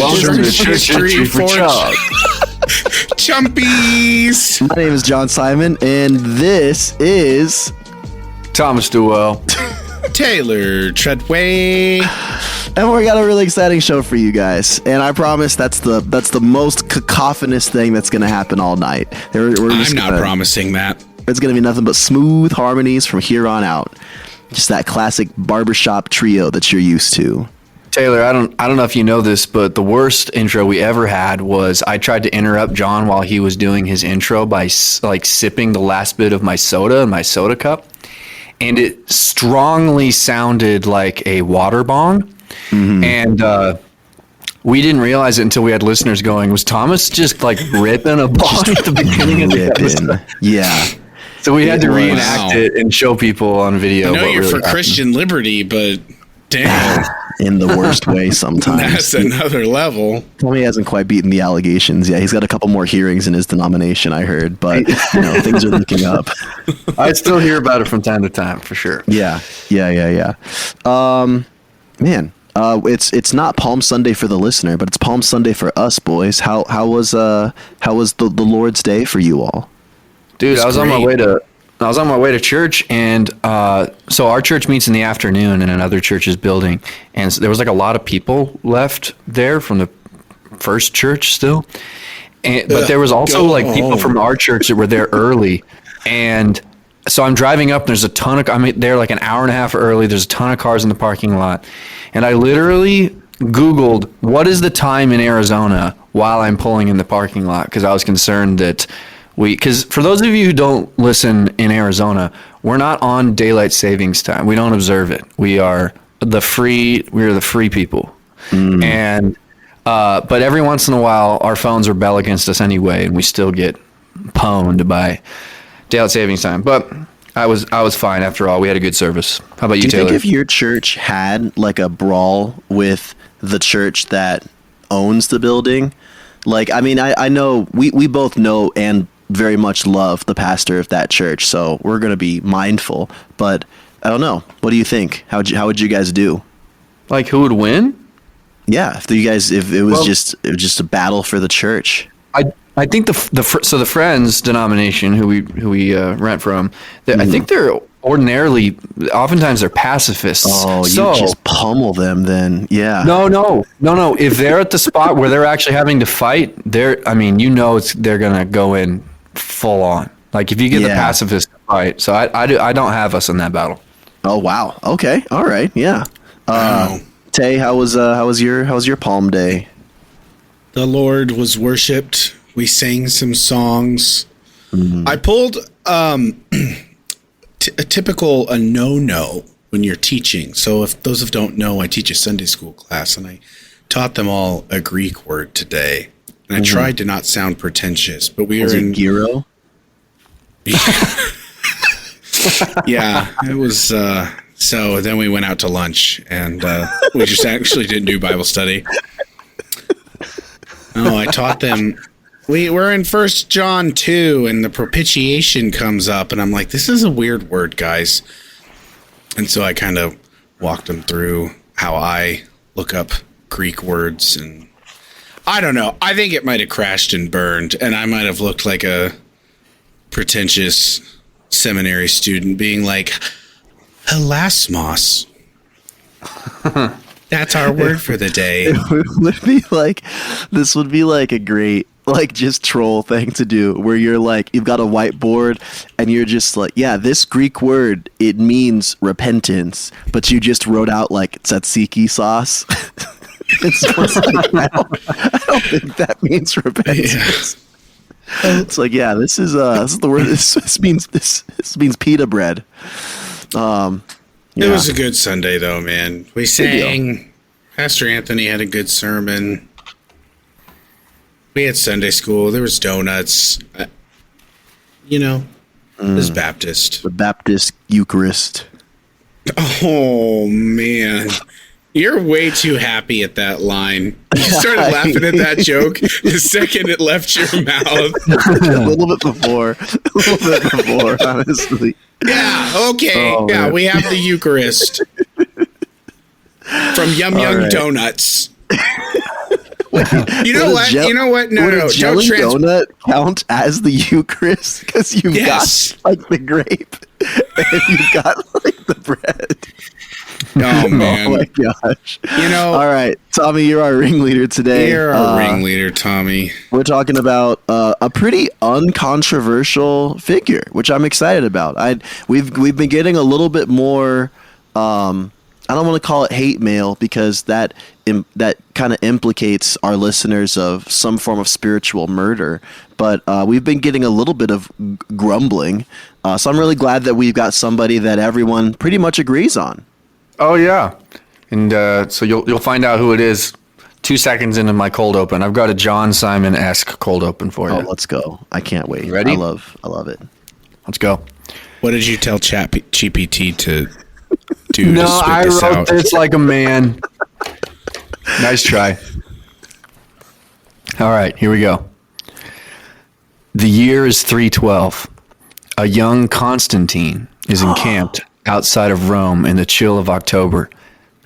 Welcome to Church History for Chuck. Chumpies! My name is John Simon, and this is Thomas Duell. Taylor Treadway. And we got a really exciting show for you guys. And I promise that's the most cacophonous thing that's going to happen all night. I'm not promising that. It's going to be nothing but smooth harmonies from here on out. Just that classic barbershop trio that you're used to. Taylor, I don't know if you know this, but the worst intro we ever had was I tried to interrupt John while he was doing his intro by sipping the last bit of my soda in my soda cup, and it strongly sounded like a water bong. Mm-hmm. And we didn't realize it until we had listeners going, was Thomas just like ripping a bong at the beginning of the episode? Yeah. So we had to reenact it and show people on video. I know you're really for Christian liberty, but damn. In the worst way sometimes. That's another level. Tommy hasn't quite beaten the allegations. Yeah, he's got a couple more hearings in his denomination, I heard, but things are looking up. I still hear about it from time to time, for sure. Yeah. Man, it's not Palm Sunday for the listener, but it's Palm Sunday for us, boys. How was the Lord's Day for you all? Dude, I was on my way to church, and so our church meets in the afternoon in another church's building, and so there was like a lot of people left there from the first church still, but there was also like people from our church that were there early, and so I'm driving up. There's a ton of I'm there like an hour and a half early. There's a ton of cars in the parking lot, and I literally Googled what is the time in Arizona while I'm pulling in the parking lot because I was concerned that. Because for those of you who don't listen in Arizona, we're not on daylight savings time. We don't observe it. We're the free people. And but every once in a while, our phones rebel against us anyway, and we still get pwned by daylight savings time. But I was fine after all. We had a good service. How about you, Taylor? Do you think if your church had like a brawl with the church that owns the building, like I mean, I know we both know and very much love the pastor of that church, so we're going to be mindful, but I don't know. What do you think? How would you guys do? Like who would win? Yeah, if it was just a battle for the church. I think the Friends denomination who we rent from, I think they're oftentimes they're pacifists. Oh, you just pummel them then. Yeah. No. If they're at the spot where they're actually having to fight, they're going to go in full on. Like if you get the pacifist to fight. So I don't have us in that battle. Oh, wow. Okay. All right. Yeah. Tay, how was your Palm Day? The Lord was worshipped. We sang some songs. Mm-hmm. I pulled a typical no when you're teaching. So if those who don't know, I teach a Sunday school class, and I taught them all a Greek word today. And I tried to not sound pretentious, but we were in gyro. Yeah, it was. So then we went out to lunch, and we just actually didn't do Bible study. Oh, I taught them. We're in 1 John 2, and the propitiation comes up, and I'm like, this is a weird word, guys. And so I kind of walked them through how I look up Greek words, and I don't know. I think it might have crashed and burned, and I might have looked like a pretentious seminary student being like, halasmos. That's our word for the day. This would be like a great just troll thing to do where you're like, you've got a whiteboard and you're just like, yeah, this Greek word, it means repentance, but you just wrote out like tzatziki sauce. It's like, I don't think that means repentance. Yeah. It's like, yeah, this is the word. This means pita bread. It was a good Sunday though, man. We sang. Pastor Anthony had a good sermon. We had Sunday school. There was donuts. It was Baptist. The Baptist Eucharist. Oh, man. You're way too happy at that line. You started laughing at that joke the second it left your mouth. A little bit before, honestly. Yeah, okay. Oh, yeah, man. We have the Eucharist from Yum Yum Donuts. You know what? You know what? No, would no, a jelly don't donut count as the Eucharist? Because you've Yes. got like the grape and you've got like the bread. Oh man! Oh my gosh! You know, all right, Tommy, you're our ringleader today. you're our ringleader, Tommy. We're talking about a pretty uncontroversial figure, which I'm excited about. We've been getting a little bit more. I don't want to call it hate mail because that kind of implicates our listeners of some form of spiritual murder. But we've been getting a little bit of grumbling. So I'm really glad that we've got somebody that everyone pretty much agrees on. Oh yeah, and so you'll find out who it is 2 seconds into my cold open. I've got a John Simon-esque cold open for you. Oh, let's go! I can't wait. You ready? I love it. Let's go. What did you tell GPT to do? No, to spit I this wrote out? this like a man. Nice try. All right, here we go. The year is 312. A young Constantine is encamped outside of Rome in the chill of October,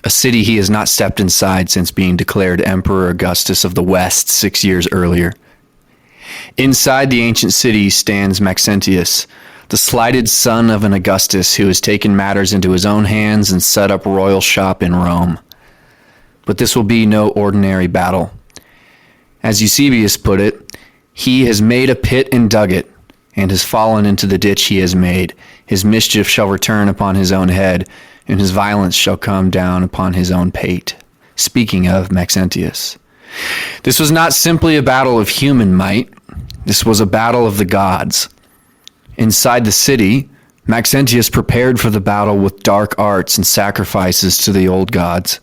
a city he has not stepped inside since being declared Emperor Augustus of the West 6 years earlier. Inside the ancient city stands Maxentius, the slighted son of an Augustus who has taken matters into his own hands and set up royal shop in Rome. But this will be no ordinary battle. As Eusebius put it, he has made a pit and dug it, and has fallen into the ditch he has made. His mischief shall return upon his own head, and his violence shall come down upon his own pate. Speaking of Maxentius. This was not simply a battle of human might. This was a battle of the gods. Inside the city, Maxentius prepared for the battle with dark arts and sacrifices to the old gods.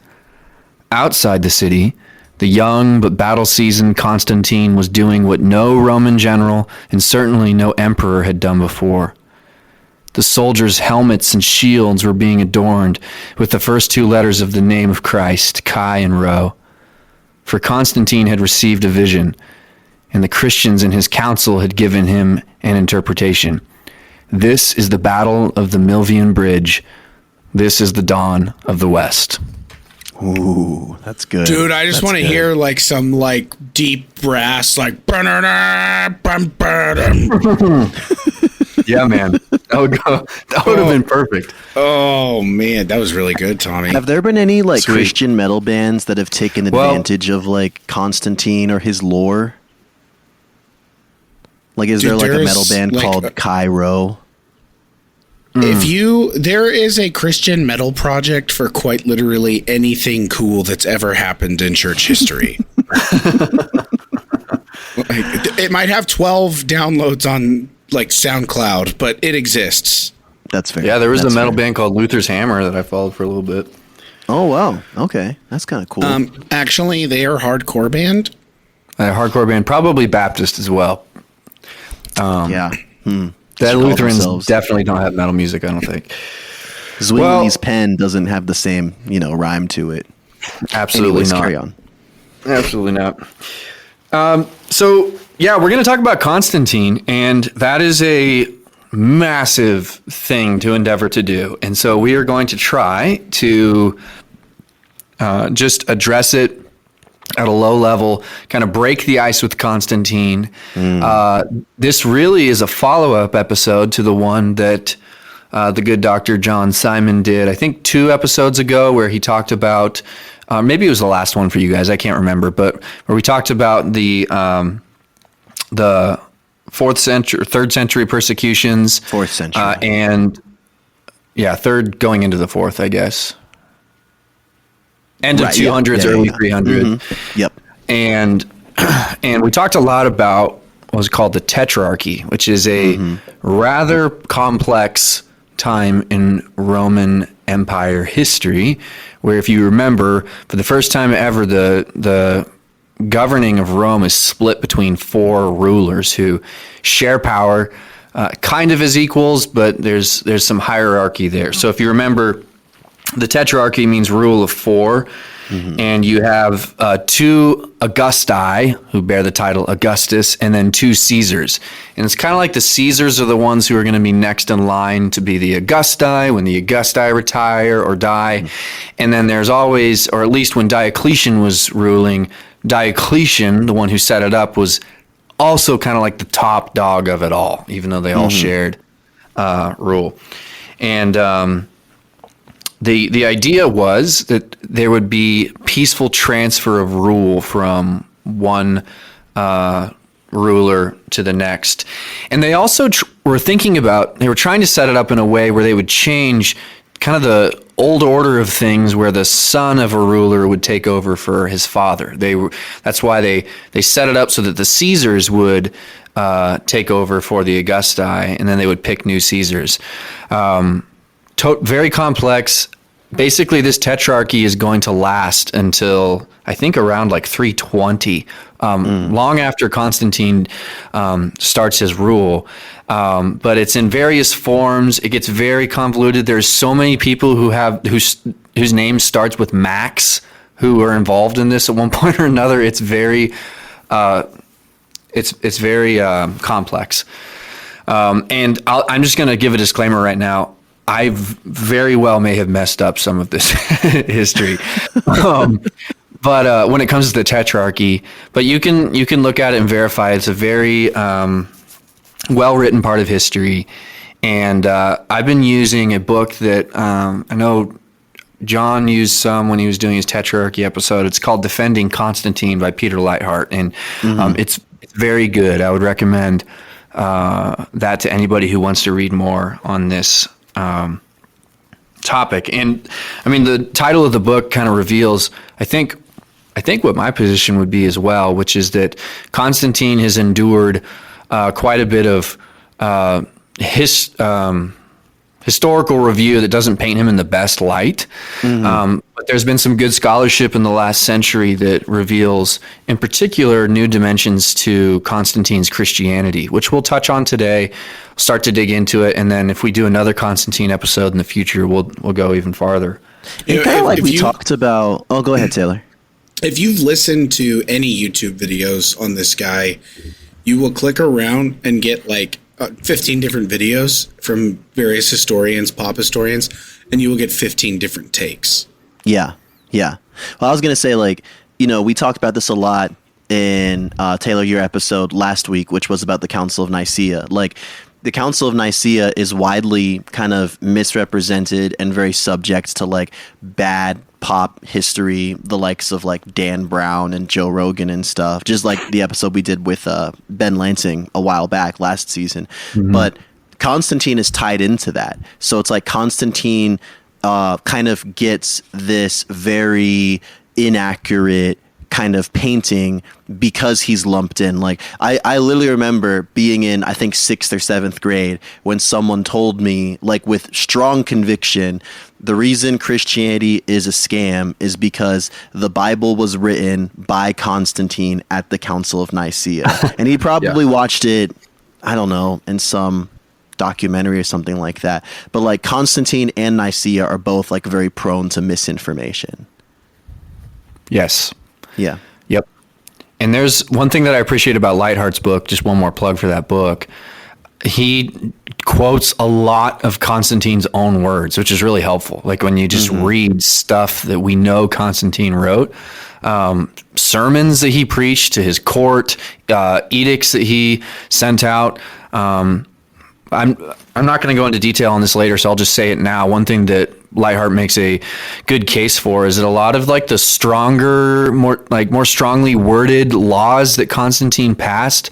Outside the city, the young but battle-seasoned Constantine was doing what no Roman general and certainly no emperor had done before. The soldiers' helmets and shields were being adorned with the first two letters of the name of Christ, Chi and Rho. For Constantine had received a vision, and the Christians in his council had given him an interpretation. This is the battle of the Milvian Bridge. This is the dawn of the West. Ooh, that's good. Dude, I just want to hear like some like deep brass, like. Yeah, man. That would have been perfect. Oh man, that was really good, Tommy. Have there been any like Sweet. Christian metal bands that have taken advantage of like Constantine or his lore? Like, is Dude, there like a there's, metal band like, called Cairo? There is a Christian metal project for quite literally anything cool that's ever happened in church history. It might have 12 downloads on like SoundCloud, but it exists. That's fair. Yeah, there was That's a metal fair. band called Luther's Hammer that I followed for a little bit. Oh wow. Okay, that's kind of cool. Actually, they are a hardcore band. A hardcore band, probably Baptist as well. Yeah. That call Lutherans themselves. definitely don't have metal music, I don't think. Zwingli's pen doesn't have the same, rhyme to it. Absolutely Anyways, not. carry on. Absolutely not. So, yeah, we're going to talk about Constantine, and that is a massive thing to endeavor to do. And so we are going to try to just address it at a low level, kind of break the ice with Constantine. This really is a follow-up episode to the one that the good Dr. John Simon did, I think 2 episodes ago, where he talked about, maybe it was the last one for you guys, I can't remember, but where we talked about the 4th century, 3rd century persecutions. 4th century. And yeah, 3rd going into the 4th, I guess. End of 200s, early 300s. Mm-hmm. Yep. And we talked a lot about what was called the tetrarchy, which is a rather complex time in Roman Empire history, where if you remember, for the first time ever, the governing of Rome is split between 4 rulers who share power kind of as equals, but there's some hierarchy there. So if you remember, the tetrarchy means rule of 4, and you have 2 Augusti who bear the title Augustus, and then 2 Caesars. And it's kind of like the Caesars are the ones who are going to be next in line to be the Augusti when the Augusti retire or die. And then there's always, or at least when Diocletian was ruling, Diocletian, the one who set it up, was also kind of like the top dog of it all, even though they all shared rule. And the idea was that there would be peaceful transfer of rule from one ruler to the next. And they also were thinking about, they were trying to set it up in a way where they would change kind of the old order of things, where the son of a ruler would take over for his father. That's why they set it up so that the Caesars would take over for the Augusti, and then they would pick new Caesars. Very complex. Basically, this tetrarchy is going to last until, I think, around like 320, long after Constantine starts his rule. But it's in various forms. It gets very convoluted. There's so many people whose name starts with Max who are involved in this at one point or another. It's very complex. And I'm just going to give a disclaimer right now. I very well may have messed up some of this history, but when it comes to the tetrarchy, but you can look at it and verify it's a very well-written part of history. And I've been using a book that I know John used some when he was doing his tetrarchy episode. It's called Defending Constantine by Peter Leithart, and it's very good. I would recommend that to anybody who wants to read more on this topic. And I mean, the title of the book kind of reveals, I think what my position would be as well, which is that Constantine has endured quite a bit of historical review that doesn't paint him in the best light. But there's been some good scholarship in the last century that reveals, in particular, new dimensions to Constantine's Christianity, which we'll touch on today, start to dig into it, and then if we do another Constantine episode in the future, we'll go even farther. And kind of like we talked about. Oh, go ahead, Taylor. If you've listened to any YouTube videos on this guy, you will click around and get like 15 different videos from various historians, pop historians, and you will get 15 different takes. Yeah. Well, I was going to say, like, we talked about this a lot in Taylor, your episode last week, which was about the Council of Nicaea. Like, the Council of Nicaea is widely kind of misrepresented and very subject to like bad pop history, the likes of like Dan Brown and Joe Rogan and stuff, just like the episode we did with Ben Lansing a while back last season. But Constantine is tied into that. So it's like Constantine kind of gets this very inaccurate kind of painting because he's lumped in. Like I literally remember being in, I think, 6th or 7th grade when someone told me, like, with strong conviction, the reason Christianity is a scam is because the Bible was written by Constantine at the Council of Nicaea. And he probably watched it, I don't know, in some documentary or something like that. But like Constantine and Nicaea are both like very prone to misinformation. Yes. Yeah. Yep. And there's one thing that I appreciate about Leithart's book, just one more plug for that book. He quotes a lot of Constantine's own words, which is really helpful. Like when you just read stuff that we know Constantine wrote, sermons that he preached to his court, edicts that he sent out. I'm not going to go into detail on this later, so I'll just say it now. One thing that Leithart makes a good case for is that a lot of like the stronger, more strongly worded laws that Constantine passed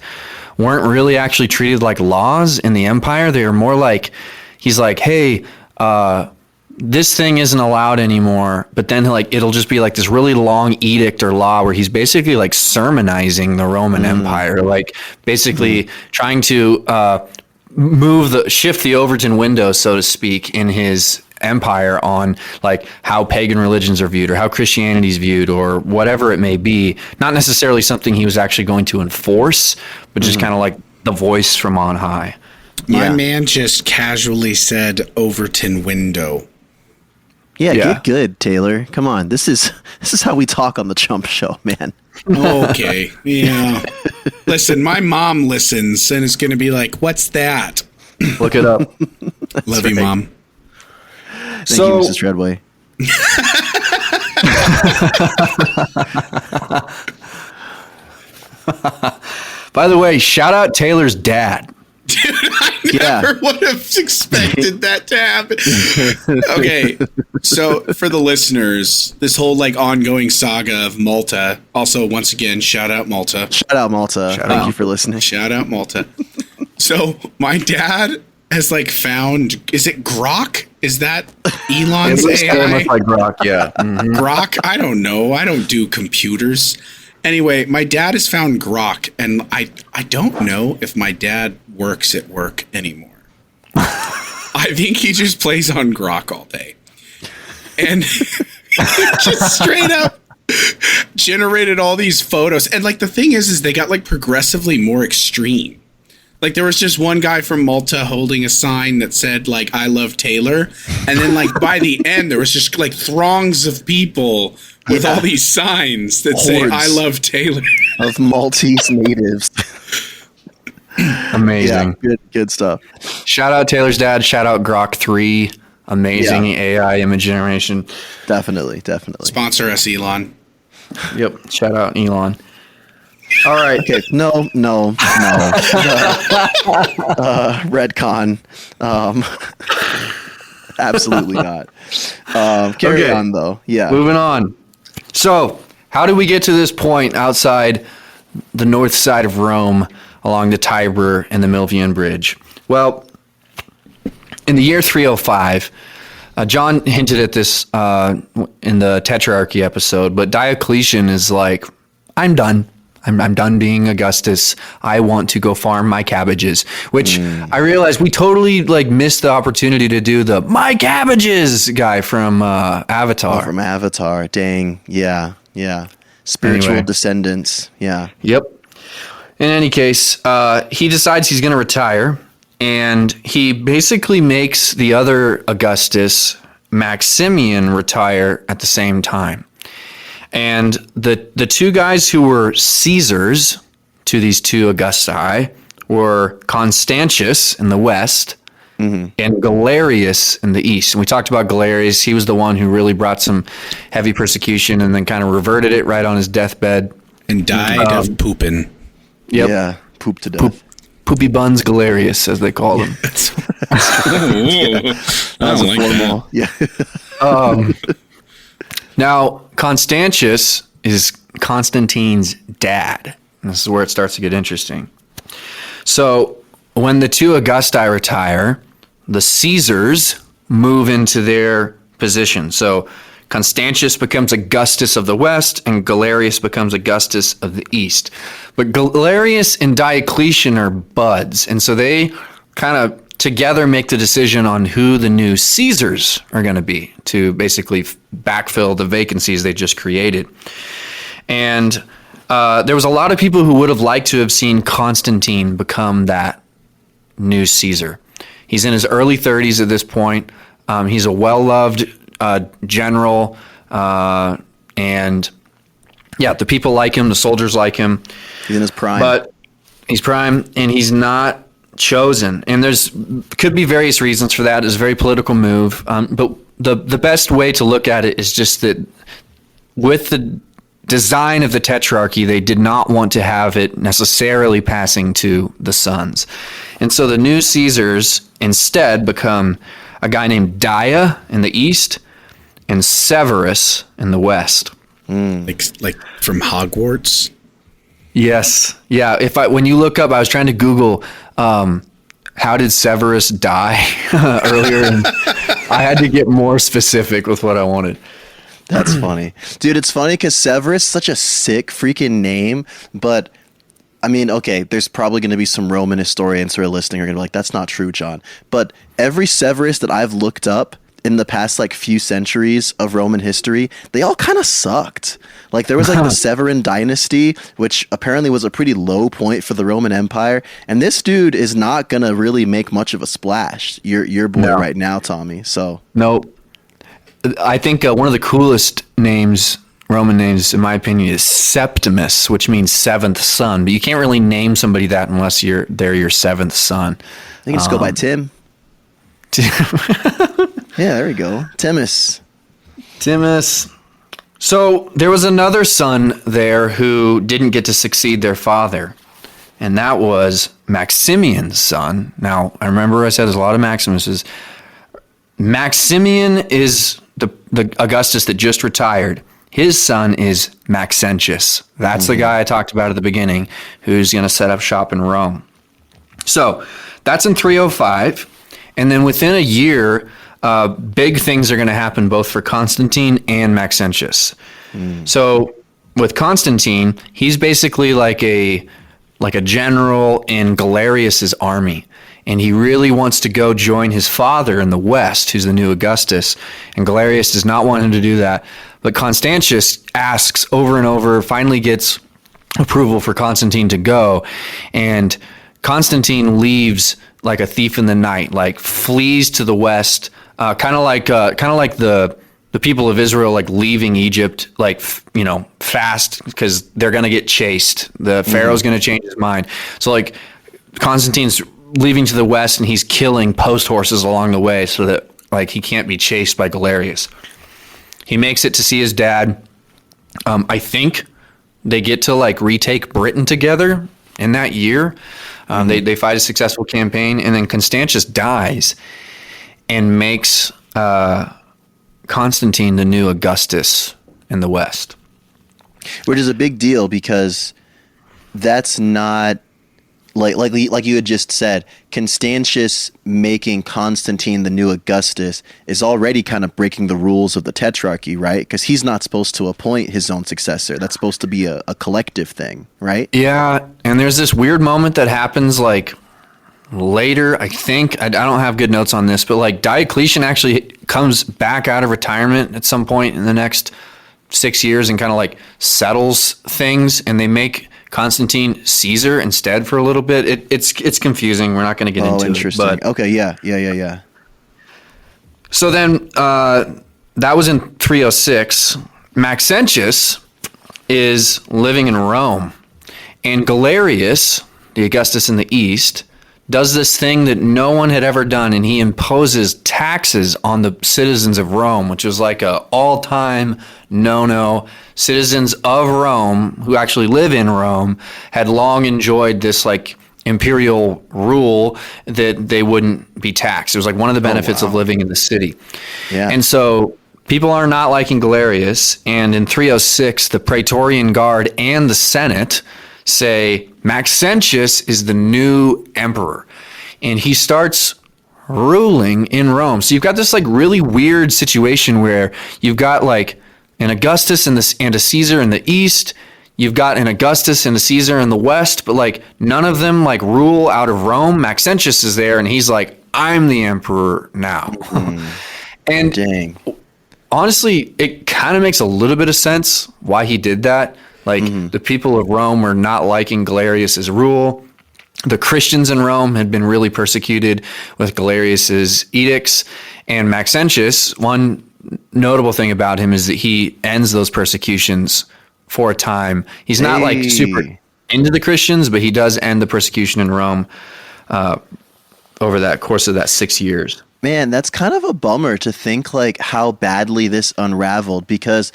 weren't really actually treated like laws in the empire. They were more like, he's like, hey, this thing isn't allowed anymore. But then like it'll just be like this really long edict or law where he's basically like sermonizing the Roman Empire, like basically trying to shift the Overton window, so to speak, in his empire on like how pagan religions are viewed or how Christianity is viewed or whatever it may be. Not necessarily something he was actually going to enforce, but just kind of like the voice from on high. My man just casually said Overton window. Yeah, get good, Taylor. Come on. This is how we talk on the Chump Show, man. Okay. Yeah. Listen, my mom listens and is going to be like, what's that? Look it up. Love you, Mom. Thank you, Mrs. Treadway. By the way, shout out Taylor's dad. Dude, I never would have expected that to happen. Okay, so for the listeners, this whole like ongoing saga of Malta. Also, once again, shout out Malta. Shout out Malta. Thank you for listening. Shout out Malta. So my dad has like found. Is it Grok? Is that Elon's AI? Like Grok, yeah. Mm-hmm. Grok? I don't know. I don't do computers. Anyway, my dad has found Grok, and I don't know if my dad works at work anymore. I think he just plays on Grok all day. And just straight up generated all these photos. And like the thing is they got like progressively more extreme. Like there was just one guy from Malta holding a sign that said like I love Taylor, and then like by the end there was just like throngs of people with all these signs that say I love Taylor of Maltese natives. Amazing. Yeah, good stuff. Shout out Taylor's dad, shout out Grok 3, amazing AI image generation. Definitely. Sponsor us, Elon. Yep, shout out Elon. All right. Okay. No. Redcon. Absolutely not. Carry on, though. Yeah. Moving on. So, how did we get to this point outside the north side of Rome along the Tiber and the Milvian Bridge? Well, in the year 305, John hinted at this in the tetrarchy episode, but Diocletian is like, I'm done. I'm done being Augustus. I want to go farm my cabbages, which I realized we totally like missed the opportunity to do the my cabbages guy from Avatar. Oh, from Avatar. Dang. Yeah. Spiritual descendants. Yeah. Yep. In any case, he decides he's going to retire, and he basically makes the other Augustus, Maximian, retire at the same time. And the two guys who were Caesars to these two Augusti were Constantius in the west and Galerius in the east. And we talked about Galerius. He was the one who really brought some heavy persecution and then kind of reverted it right on his deathbed. And died of pooping. Yep. Yeah, pooped to death. Poopy Buns Galerius, as they call him. I don't like that. Yeah. Now, Constantius is Constantine's dad. And this is where it starts to get interesting. So, when the two Augusti retire, the Caesars move into their position. So, Constantius becomes Augustus of the west, and Galerius becomes Augustus of the east. But Galerius and Diocletian are buds, and so they kind of together make the decision on who the new Caesars are going to be to basically backfill the vacancies they just created. And there was a lot of people who would have liked to have seen Constantine become that new Caesar. He's in his early 30s at this point. He's a well-loved general, and yeah, the people like him, the soldiers like him. He's in his prime. But he's prime, and he's not chosen, and could be various reasons for that. It's a very political move, but the best way to look at it is just that with the design of the tetrarchy, they did not want to have it necessarily passing to the sons, and so the new Caesars instead become a guy named Dia in the east and Severus in the west. Like from Hogwarts. Yes. Yeah. When you look up, I was trying to Google, how did Severus die earlier? And I had to get more specific with what I wanted. That's funny. Dude, it's funny because Severus is such a sick freaking name, but I mean, okay, there's probably going to be some Roman historians who are listening are going to be like, that's not true, John. But every Severus that I've looked up in the past like few centuries of Roman history, they all kind of sucked. Like there was like the Severan dynasty, which apparently was a pretty low point for the Roman Empire. And this dude is not going to really make much of a splash. Your boy right now, Tommy. So nope. I think one of the coolest names, Roman names, in my opinion, is Septimus, which means seventh son. But you can't really name somebody that unless they're your seventh son. I think just go by Tim. Yeah, there we go. Timus. So there was another son there who didn't get to succeed their father, and that was Maximian's son. Now, I remember I said there's a lot of Maximuses. Maximian is the Augustus that just retired. His son is Maxentius. That's the guy I talked about at the beginning who's going to set up shop in Rome. So that's in 305. And then within a year, big things are going to happen both for Constantine and Maxentius. So with Constantine, he's basically like a general in Galerius's army. And he really wants to go join his father in the west, who's the new Augustus. And Galerius does not want him to do that. But Constantius asks over and over, finally gets approval for Constantine to go. And Constantine leaves like a thief in the night, like flees to the west, kind of like the people of Israel, like leaving Egypt, like, fast, because they're going to get chased. The Pharaoh's going to change his mind. So like Constantine's leaving to the west, and he's killing post horses along the way so that like he can't be chased by Galerius. He makes it to see his dad. I think they get to like retake Britain together in that year. They fight a successful campaign, and then Constantius dies and makes Constantine the new Augustus in the West. Which is a big deal because that's not like you had just said, Constantius making Constantine the new Augustus is already kind of breaking the rules of the tetrarchy, right? Because he's not supposed to appoint his own successor. That's supposed to be a collective thing, right? Yeah, and there's this weird moment that happens like later, I think. I don't have good notes on this, but like Diocletian actually comes back out of retirement at some point in the next 6 years and kind of like settles things, and they make Constantine Caesar instead for a little bit. It's confusing. We're not going to get into interesting. it. But okay, yeah. So then that was in 306. Maxentius is living in Rome, and Galerius, the Augustus in the east, does this thing that no one had ever done, and he imposes taxes on the citizens of Rome, which was like a all-time no-no. Citizens of Rome, who actually live in Rome, had long enjoyed this like imperial rule that they wouldn't be taxed. It was like one of the benefits of living in the city. Yeah. And so people are not liking Galerius, and in 306, the Praetorian Guard and the Senate say Maxentius is the new emperor, and he starts ruling in Rome. So you've got this like really weird situation where you've got like an Augustus and a Caesar in the east, you've got an Augustus and a Caesar in the west, but like none of them like rule out of Rome. Maxentius is there, and he's like, I'm the emperor now. And dang, honestly, it kind of makes a little bit of sense why he did that. Like the people of Rome were not liking Galerius's rule. The Christians in Rome had been really persecuted with Galerius's edicts, and Maxentius, one notable thing about him is that he ends those persecutions for a time. He's not like super into the Christians, but he does end the persecution in Rome over that course of that 6 years. Man, that's kind of a bummer to think like how badly this unraveled, because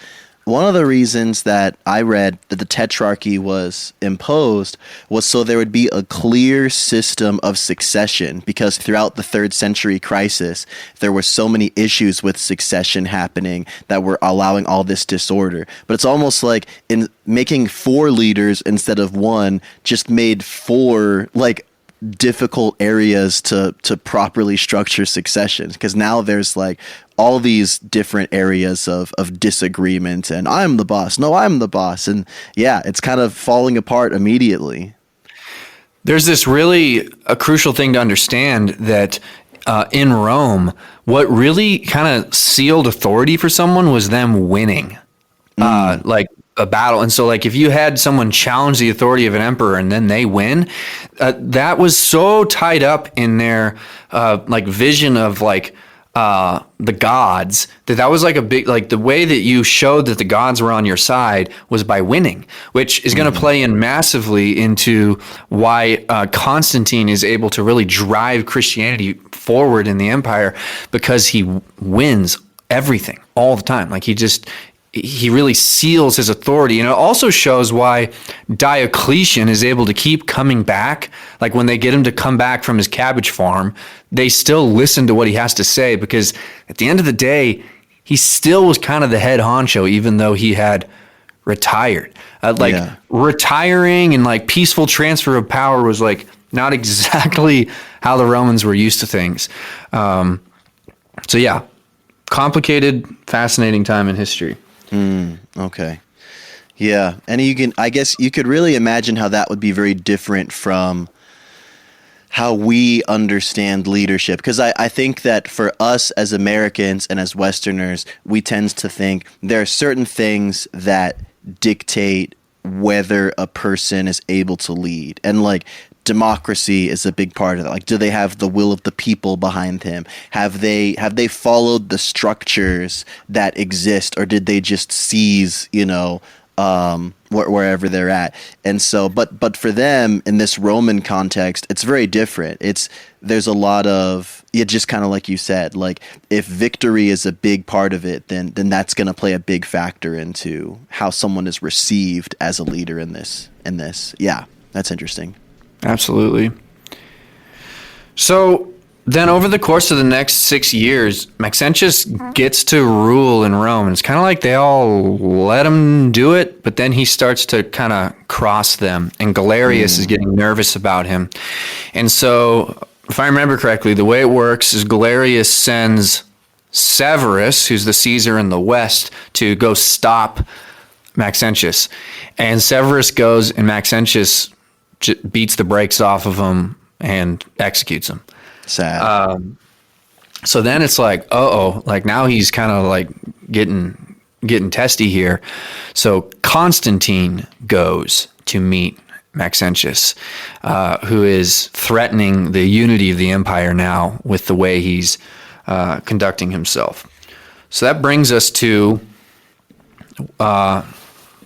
one of the reasons that I read that the tetrarchy was imposed was so there would be a clear system of succession, because throughout the 3rd century crisis, there were so many issues with succession happening that were allowing all this disorder. But it's almost like in making 4 leaders instead of 1 just made 4 like difficult areas to properly structure succession, because now there's like all these different areas of disagreement, and I'm the boss, no, I'm the boss, and yeah, it's kind of falling apart immediately. There's this really a crucial thing to understand that in Rome, what really kind of sealed authority for someone was them winning like a battle. And so like if you had someone challenge the authority of an emperor and then they win, that was so tied up in their like vision of like the gods, that was like a big, like the way that you showed that the gods were on your side was by winning, which is going to play in massively into why Constantine is able to really drive Christianity forward in the empire, because he wins everything all the time. Like he just he really seals his authority. And it also shows why Diocletian is able to keep coming back. Like when they get him to come back from his cabbage farm, they still listen to what he has to say, because at the end of the day, he still was kind of the head honcho, even though he had retired. Retiring and like peaceful transfer of power was like not exactly how the Romans were used to things. So yeah, complicated, fascinating time in history. Okay. Yeah. And I guess you could really imagine how that would be very different from how we understand leadership. Because I think that for us as Americans and as Westerners, we tend to think there are certain things that dictate whether a person is able to lead. And like democracy is a big part of that. Like, do they have the will of the people behind him? Have they followed the structures that exist, or did they just seize, wherever they're at? And so, but for them in this Roman context, it's very different. There's a lot of, just kind of like you said, like if victory is a big part of it, then that's going to play a big factor into how someone is received as a leader in this. Yeah, that's interesting. Absolutely. So then over the course of the next 6 years, Maxentius gets to rule in Rome. And it's kind of like they all let him do it, but then he starts to kind of cross them. And Galerius is getting nervous about him. And so, if I remember correctly, the way it works is Galerius sends Severus, who's the Caesar in the West, to go stop Maxentius. And Severus goes, and Maxentius beats the brakes off of him and executes him. Sad. So then it's like, like now he's kind of like getting testy here. So Constantine goes to meet Maxentius, who is threatening the unity of the empire now with the way he's conducting himself. So that brings us to the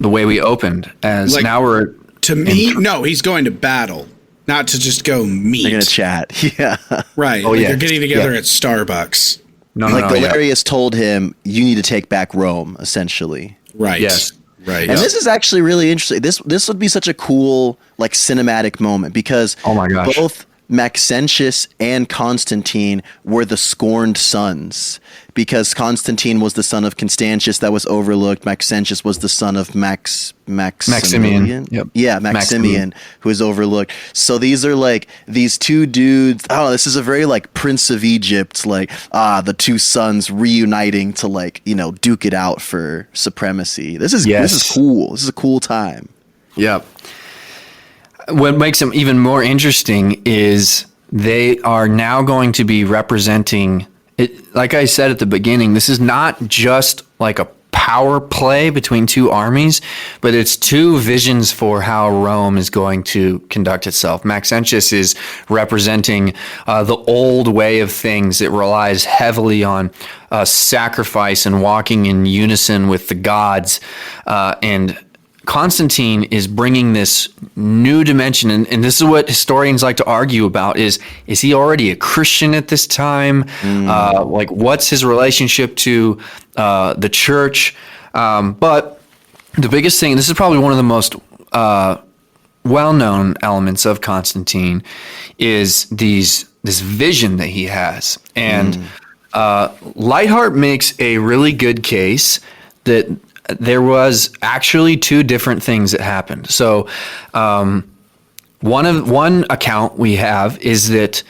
way we opened, as now we're to meet. No, he's going to battle, not to just go meet. They're gonna chat. Yeah. Right. They're getting together at Starbucks. Galerius told him, you need to take back Rome, essentially. Right. Yes. Right. And this is actually really interesting. This would be such a cool, like, cinematic moment, because both Maxentius and Constantine were the scorned sons, because Constantine was the son of Constantius that was overlooked. Maxentius was the son of Maximian. Yep. Yeah, Maximian, who is overlooked. So these are like these two dudes. Oh, this is a very like Prince of Egypt, like the two sons reuniting to like, duke it out for supremacy. This is cool. This is a cool time. Yep. What makes them even more interesting is they are now going to be representing it. Like I said at the beginning, this is not just like a power play between two armies, but it's two visions for how Rome is going to conduct itself. Maxentius is representing the old way of things. It relies heavily on sacrifice and walking in unison with the gods, and Constantine is bringing this new dimension, and this is what historians like to argue about, is he already a Christian at this time? Like, what's his relationship to the church? But the biggest thing, this is probably one of the most well-known elements of Constantine, is this vision that he has. And Lightheart makes a really good case that there was actually two different things that happened. So one account we have is that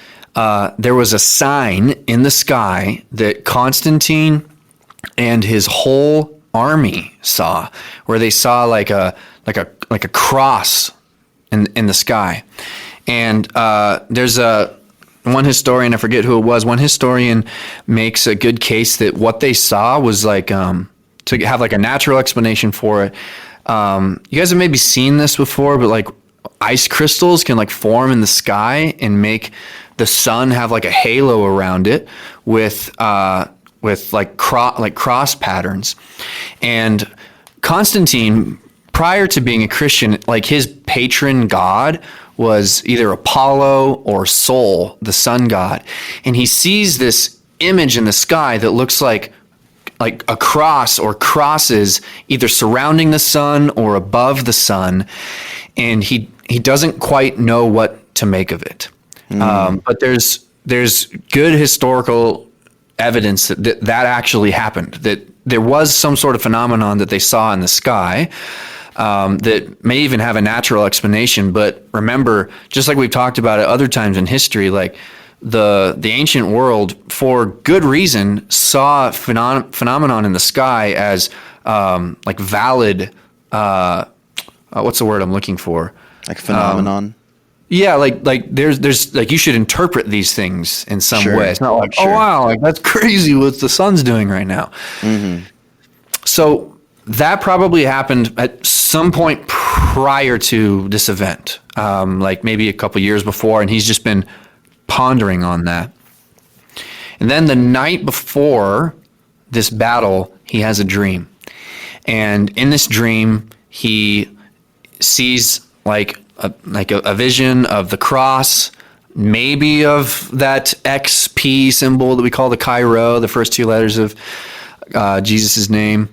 there was a sign in the sky that Constantine and his whole army saw, where they saw like a cross in the sky. And there's one historian, I forget who it was, one historian makes a good case that what they saw was like to have like a natural explanation for it. You guys have maybe seen this before, but like ice crystals can like form in the sky and make the sun have like a halo around it with cross patterns. And Constantine, prior to being a Christian, like his patron god was either Apollo or Sol, the sun god. And he sees this image in the sky that looks like like a cross or crosses either surrounding the sun or above the sun, and he doesn't quite know what to make of it. But there's good historical evidence that actually happened, that there was some sort of phenomenon that they saw in the sky that may even have a natural explanation. But remember, just like we've talked about at other times in history, like the ancient world, for good reason, saw phenomenon in the sky as like valid. What's the word I'm looking for? Like phenomenon. Yeah, like there's like you should interpret these things in some way. It's not like, oh wow, like that's crazy what the sun's doing right now. So that probably happened at some point prior to this event, like maybe a couple years before, and he's just been pondering on that. And then the night before this battle, he has a dream, and in this dream, he sees like a vision of the cross, maybe of that XP symbol that we call the Chi-Rho, the first two letters of Jesus' name.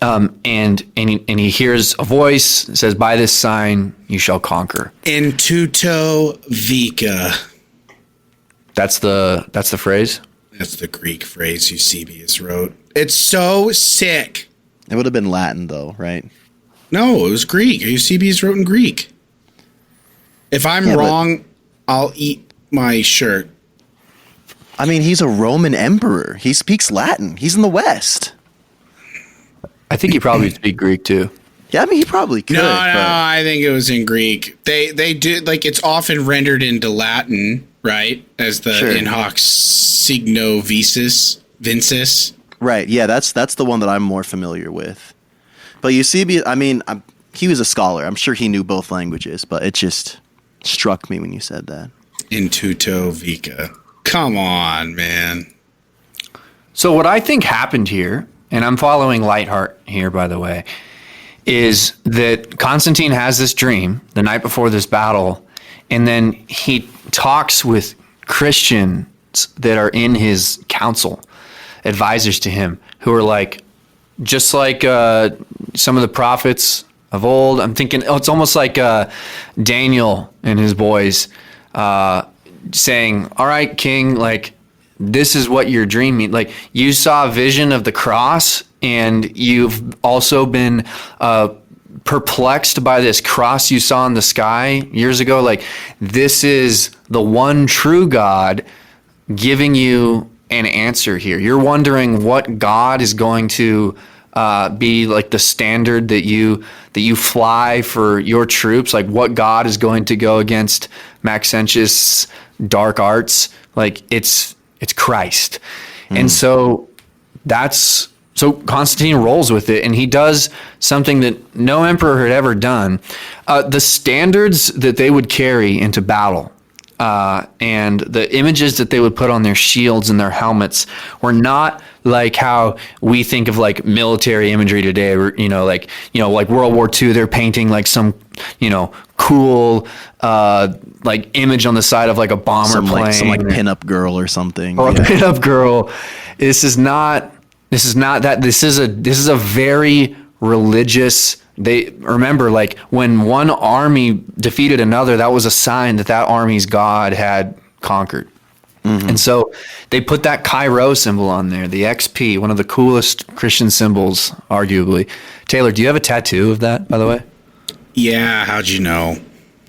And he hears a voice that says, "By this sign you shall conquer." In tuto vica. That's the phrase? That's the Greek phrase Eusebius wrote. It's so sick. It would have been Latin though, right? No, it was Greek. Eusebius wrote in Greek. If I'm wrong, I'll eat my shirt. I mean, he's a Roman emperor. He speaks Latin. He's in the West. I think he probably speak Greek too. Yeah, I mean, he probably could. No, I think it was in Greek. They do, like, it's often rendered into Latin, right? As the in hoc signo vincis. Right, yeah, that's the one that I'm more familiar with. But Eusebius, I mean, he was a scholar. I'm sure he knew both languages, but it just struck me when you said that. In tuto vica. Come on, man. So what I think happened here, and I'm following Lightheart here, by the way, is that Constantine has this dream the night before this battle, and then he talks with Christians that are in his council, advisors to him, who are like, just like some of the prophets of old. I'm thinking, it's almost like Daniel and his boys saying, "All right, king, like, this is what your dream means. Like, you saw a vision of the cross, and you've also been perplexed by this cross you saw in the sky years ago. Like, this is the one true God giving you an answer here. You're wondering what God is going to be like the standard that you fly for your troops, like what God is going to go against Maxentius' dark arts. Like, it's Christ." And so Constantine rolls with it, and he does something that no emperor had ever done. The standards that they would carry into battle, and the images that they would put on their shields and their helmets were not like how we think of like military imagery today, or, like World War II, they're painting like some, cool, like image on the side of like a bomber plane. Some like pinup girl or something. Or a pinup girl. This is not that. This is a very religious. They remember, like, when one army defeated another, that was a sign that army's God had conquered. And so they put that Chi-Rho symbol on there, the XP, one of the coolest Christian symbols, arguably. Taylor, do you have a tattoo of that, by the way? Yeah, how'd you know?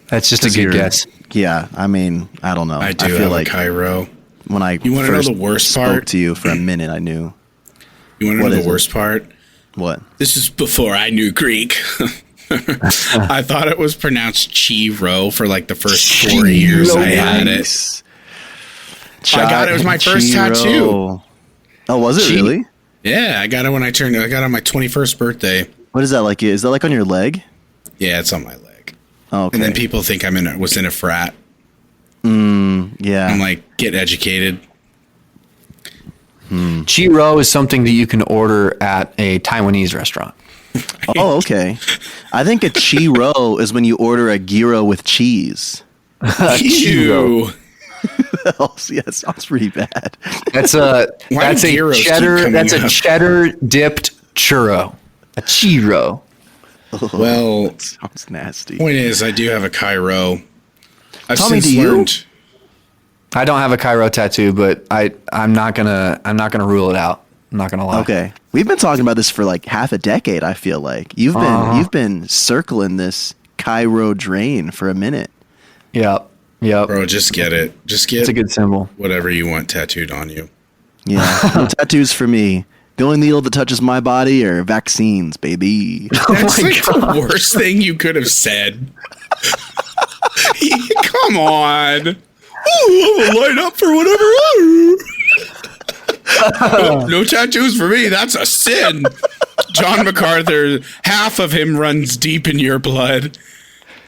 That's just a good guess. Yeah, I mean, I don't know. I do feel have like a Chi-Rho. When I you want to know the worst spoke part? To you for a minute, I knew. You want to know the worst part? What? This is before I knew Greek. I thought it was pronounced Chi-Rho for like the first 4 years I had it. I got it. It was my first tattoo. Oh, was it really? Yeah, I got it when I got it on my 21st birthday. What is that like? Is that like on your leg? Yeah, it's on my leg. Oh, okay. And then people think was in a frat. Yeah. I'm like, get educated. Chi-Rho is something that you can order at a Taiwanese restaurant. Oh, okay. I think a Chi-Rho is when you order a gyro with cheese. Ew. Yeah, that sounds pretty bad. That's a Why that's do a gyros keep cheddar. coming That's a up? cheddar dipped churro. A churro. Well, Sounds nasty. point is, I do have a Cairo. I've Tommy, since do you? learned. I don't have a Cairo tattoo, but I'm not gonna rule it out. I'm not gonna lie. Okay, we've been talking about this for like half a decade. I feel like you've been circling this Cairo drain for a minute. Yep. Bro, just get it. Just get It's a good symbol. whatever you want tattooed on you. Yeah, no tattoos for me. The only needle that touches my body are vaccines, baby. That's my like the worst thing you could have said. Come on. Oh, I'm gonna line up for whatever. No tattoos for me. That's a sin. John MacArthur, half of him runs deep in your blood.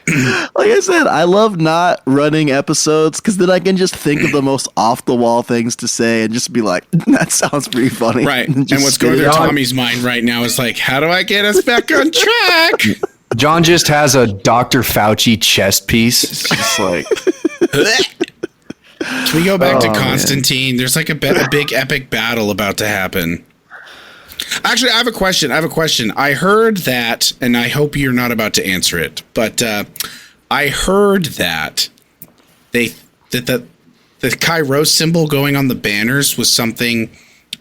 Like I said, I love not running episodes because then I can just think of the most off the wall things to say and just be like, that sounds pretty funny. Right. Just And what's going spit through it out. Tommy's mind right now is like, how do I get us back on track? John just has a Dr. Fauci chest piece. It's just like Can we go back to Oh, man. Constantine? There's like a big epic battle about to happen. Actually, I have a question. I heard that, and I hope you're not about to answer it, but I heard that the Kairos symbol going on the banners was something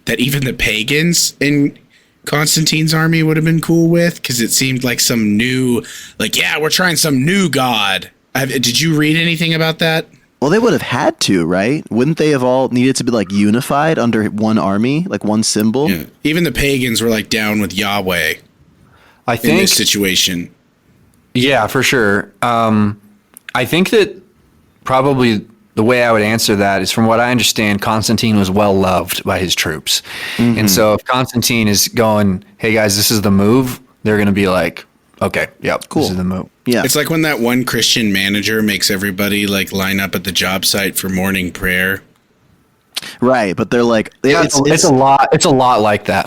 that even the pagans in Constantine's army would have been cool with, because it seemed like some new, like, yeah, we're trying some new god. Did you read anything about that? Well, they would have had to, right? Wouldn't they have all needed to be like unified under one army, like one symbol? Yeah. Even the pagans were like down with Yahweh I in think this situation. yeah, for sure. I think that probably the way I would answer that is, from what I understand, Constantine was well loved by his troops. And so if Constantine is going, hey guys, this is the move, they're going to be like, okay, yep, Cool. this is the move. Yeah. It's like when that one Christian manager makes everybody like line up at the job site for morning prayer. Right, but they're like It's a lot like that.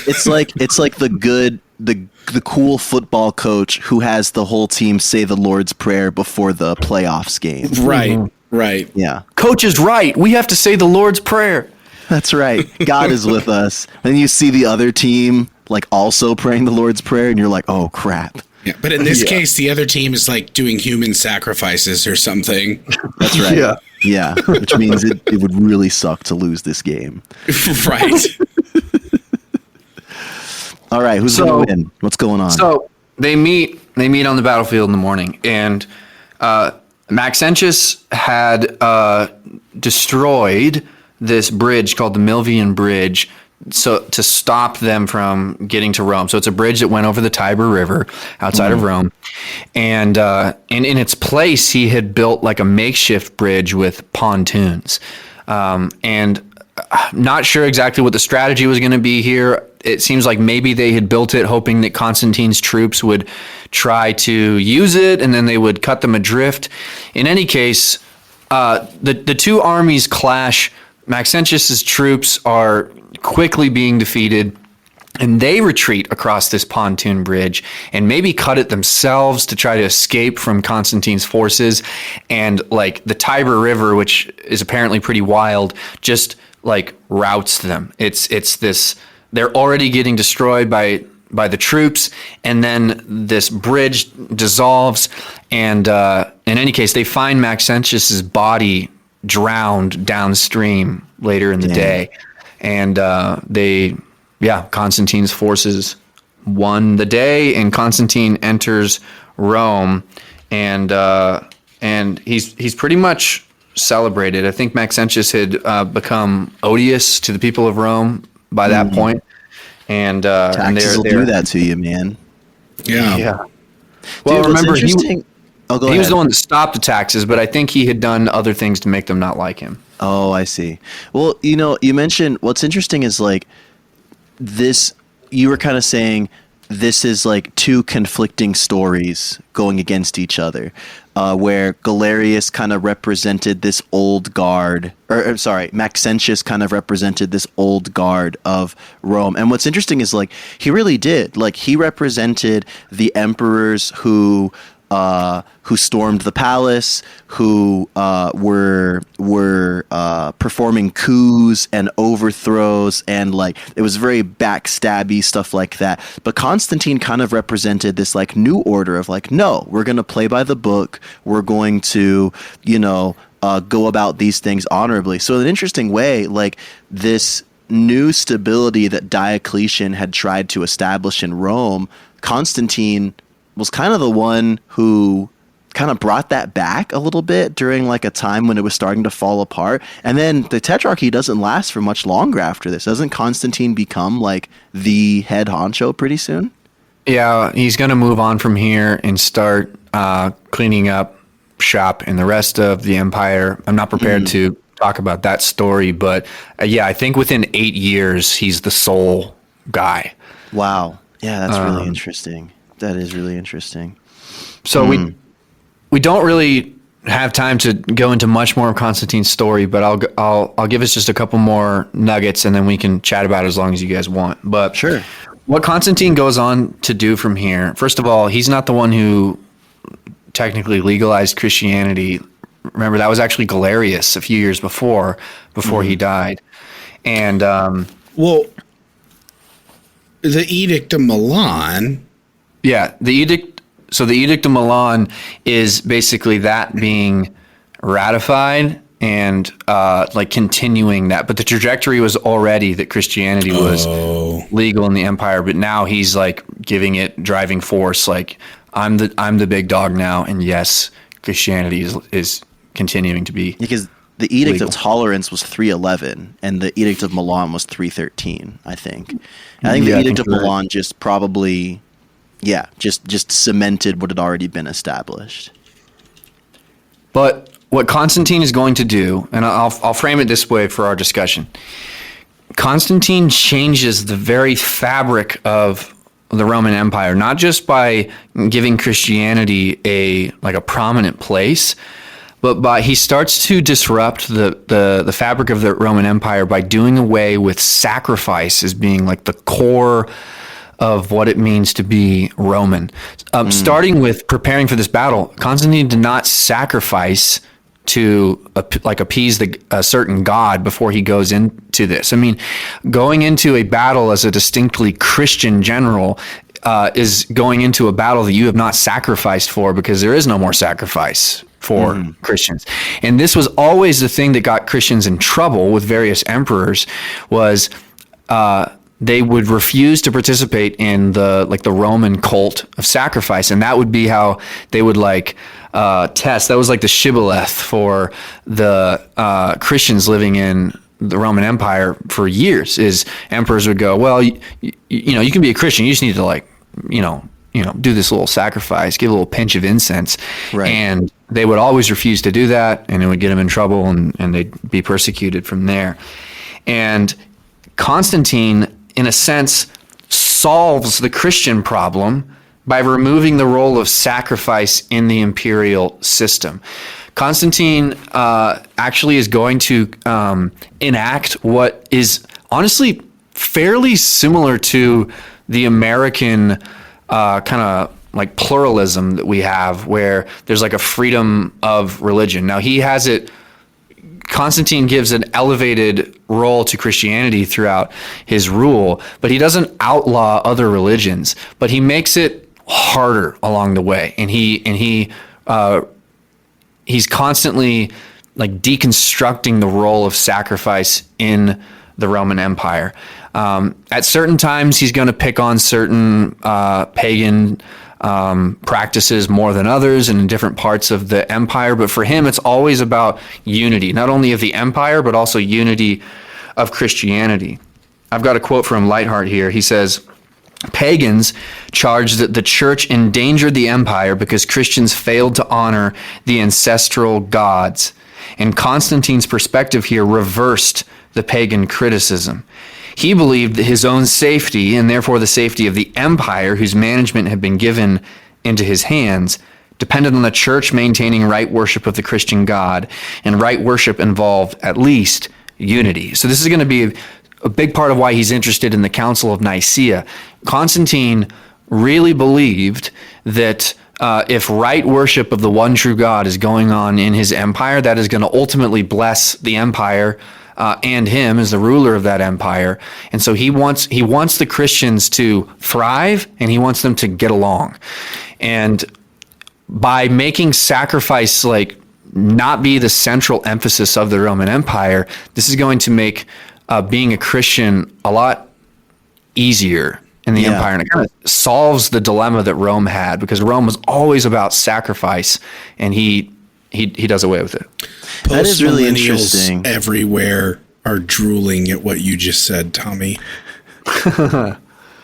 it's like the cool football coach who has the whole team say the Lord's Prayer before the playoffs game. Right, right. Yeah. Coach is right. We have to say the Lord's Prayer. That's right. God is with us. And you see the other team like also praying the Lord's Prayer and you're like, "Oh crap." Yeah, but in this case, the other team is like doing human sacrifices or something. That's right. Yeah. Yeah, which means it would really suck to lose this game. Right. All right, who's going to win? What's going on? So they meet on the battlefield in the morning, and Maxentius had destroyed this bridge called the Milvian Bridge, so to stop them from getting to Rome. So it's a bridge that went over the Tiber River outside of Rome, and in its place he had built like a makeshift bridge with pontoons, and not sure exactly what the strategy was going to be here. It seems like maybe they had built it hoping that Constantine's troops would try to use it and then they would cut them adrift. In any case, the two armies clash. Maxentius's troops are quickly being defeated, and they retreat across this pontoon bridge and maybe cut it themselves to try to escape from Constantine's forces. And like the Tiber River, which is apparently pretty wild, just like routs them. It's this, they're already getting destroyed by the troops, and then this bridge dissolves, and in any case they find Maxentius's body drowned downstream later in the day, and Constantine's forces won the day, and Constantine enters Rome, and he's pretty much celebrated. I think Maxentius had become odious to the people of Rome by that point, and Taxes will do that to you, man. Yeah. Well, Dude, what's remember interesting? Oh, go he ahead. was the one that stopped the taxes, but I think he had done other things to make them not like him. Oh, I see. Well, you mentioned what's interesting is like this, you were kind of saying this is like two conflicting stories going against each other, where Galerius kind of represented this old guard, Maxentius kind of represented this old guard of Rome. And what's interesting is like he really did, like he represented the emperors who who stormed the palace, who were performing coups and overthrows, and like it was very backstabby stuff like that. But Constantine kind of represented this like new order of like, no, we're going to play by the book. We're going to, go about these things honorably. So in an interesting way, like this new stability that Diocletian had tried to establish in Rome, Constantine was kind of the one who kind of brought that back a little bit during like a time when it was starting to fall apart. And then the tetrarchy doesn't last for much longer after this. Doesn't Constantine become like the head honcho pretty soon? Yeah, he's going to move on from here and start cleaning up shop in the rest of the empire. I'm not prepared to talk about that story, but I think within 8 years, he's the sole guy. Wow. Yeah, that's really interesting. That is really interesting. So we don't really have time to go into much more of Constantine's story, but I'll give us just a couple more nuggets, and then we can chat about it as long as you guys want. But sure. What Constantine goes on to do from here, first of all, he's not the one who technically legalized Christianity. Remember, that was actually Galerius a few years before he died. And well, the Edict of Milan. Yeah, the Edict of Milan is basically that being ratified and like continuing that. But the trajectory was already that Christianity was legal in the empire, but now he's like giving it driving force. Like I'm the big dog now, and yes, Christianity is continuing to be because the Edict legal. of Tolerance was 311, and the Edict of Milan was 313. I think. I think the Edict of Milan just probably, just cemented what had already been established. But what Constantine is going to do, and I'll frame it this way for our discussion. Constantine changes the very fabric of the Roman Empire, not just by giving Christianity a prominent place, but he starts to disrupt the fabric of the Roman Empire by doing away with sacrifice as being like the core of what it means to be Roman. Starting with preparing for this battle, Constantine did not sacrifice to appease a certain god before he goes into this. I mean, going into a battle as a distinctly Christian general is going into a battle that you have not sacrificed for, because there is no more sacrifice for Christians. And this was always the thing that got Christians in trouble with various emperors, was they would refuse to participate in the Roman cult of sacrifice, and that would be how they would test. That was like the shibboleth for the Christians living in the Roman Empire for years. Is emperors would go, well, you can be a Christian, you just need to do this little sacrifice, give a little pinch of incense, right. And they would always refuse to do that, and it would get them in trouble, and they'd be persecuted from there. And Constantine, in a sense, solves the Christian problem by removing the role of sacrifice in the imperial system. Constantine actually is going to enact what is honestly fairly similar to the American kind of like pluralism that we have, where there's like a freedom of religion. Now Constantine gives an elevated role to Christianity throughout his rule, but he doesn't outlaw other religions, but he makes it harder along the way. And he's constantly like deconstructing the role of sacrifice in the Roman Empire. At certain times, he's going to pick on certain pagan practices more than others and in different parts of the empire. But for him, it's always about unity, not only of the empire, but also unity of Christianity. I've got a quote from Lightheart here. He says, "Pagans charged that the church endangered the empire because Christians failed to honor the ancestral gods. And Constantine's perspective here reversed the pagan criticism. He believed that his own safety, and therefore the safety of the empire whose management had been given into his hands, depended on the church maintaining right worship of the Christian God, and right worship involved at least unity." So this is going to be a big part of why he's interested in the Council of Nicaea. Constantine really believed that if right worship of the one true God is going on in his empire, that is going to ultimately bless the empire and him as the ruler of that empire. And so he wants the Christians to thrive, and he wants them to get along. And by making sacrifice like not be the central emphasis of the Roman Empire, this is going to make being a Christian a lot easier in the empire, and it kind of solves the dilemma that Rome had, because Rome was always about sacrifice, and he does away with it. That is really interesting. Everywhere are drooling at what you just said, Tommy.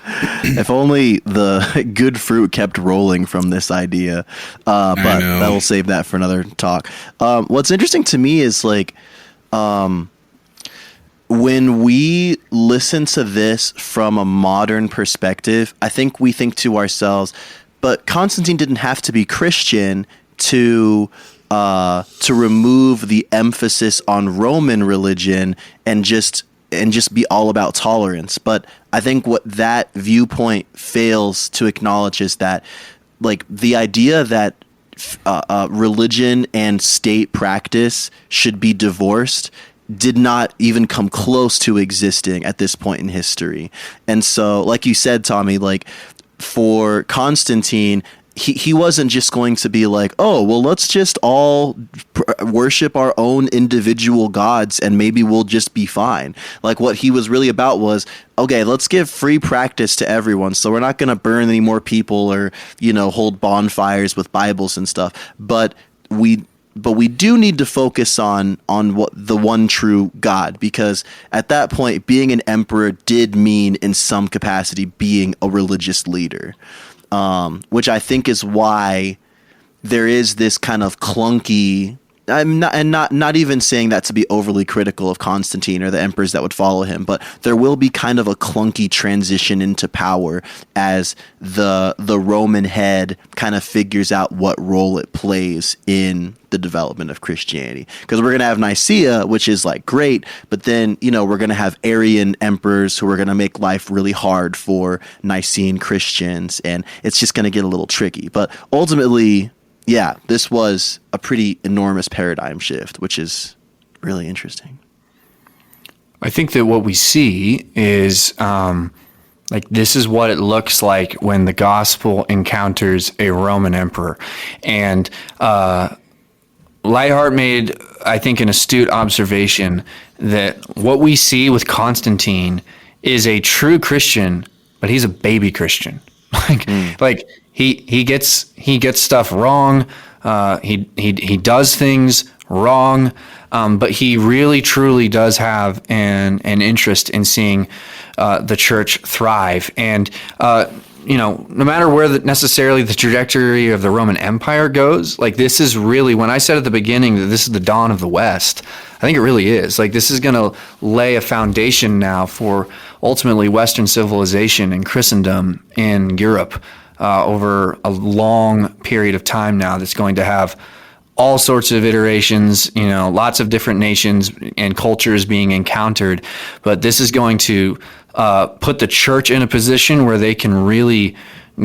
If only the good fruit kept rolling from this idea, but that will save that for another talk. What's interesting to me is like, when we listen to this from a modern perspective, I think we think to ourselves, but Constantine didn't have to be Christian to remove the emphasis on Roman religion and just be all about tolerance. But I think what that viewpoint fails to acknowledge is that, like, the idea that religion and state practice should be divorced did not even come close to existing at this point in history. And so, like you said, Tommy, like, for Constantine, he wasn't just going to be like, oh, well, let's just all worship our own individual gods and maybe we'll just be fine. Like, what he was really about was, okay, let's give free practice to everyone. So we're not going to burn any more people or, hold bonfires with Bibles and stuff. But we do need to focus on what the one true God, because at that point, being an emperor did mean in some capacity being a religious leader. Which I think is why there is this kind of clunky. I'm not even saying that to be overly critical of Constantine or the emperors that would follow him, but there will be kind of a clunky transition into power as the Roman head kind of figures out what role it plays in the development of Christianity. Because we're going to have Nicaea, which is like great, but then, we're going to have Arian emperors who are going to make life really hard for Nicene Christians, and it's just going to get a little tricky. But ultimately, yeah, this was a pretty enormous paradigm shift, which is really interesting. I think that what we see is this is what it looks like when the gospel encounters a Roman emperor. And Lightheart made, I think, an astute observation that what we see with Constantine is a true Christian, but he's a baby Christian. He gets stuff wrong. He does things wrong, but he really truly does have an interest in seeing the church thrive. And no matter where necessarily the trajectory of the Roman Empire goes, like, this is really, when I said at the beginning that this is the dawn of the West, I think it really is. Like, this is going to lay a foundation now for ultimately Western civilization and Christendom in Europe over a long period of time now, that's going to have all sorts of iterations, lots of different nations and cultures being encountered. But this is going to put the church in a position where they can really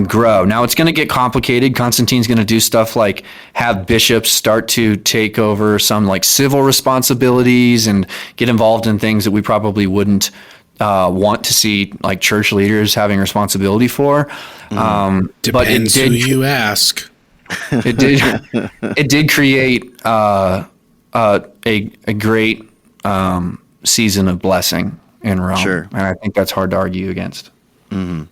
grow. Now, it's going to get complicated. Constantine's going to do stuff like have bishops start to take over some like civil responsibilities and get involved in things that we probably wouldn't want to see like church leaders having responsibility for. Depends but it did, who you ask. It did create a great season of blessing in Rome. Sure. And I think that's hard to argue against. Mm-hmm.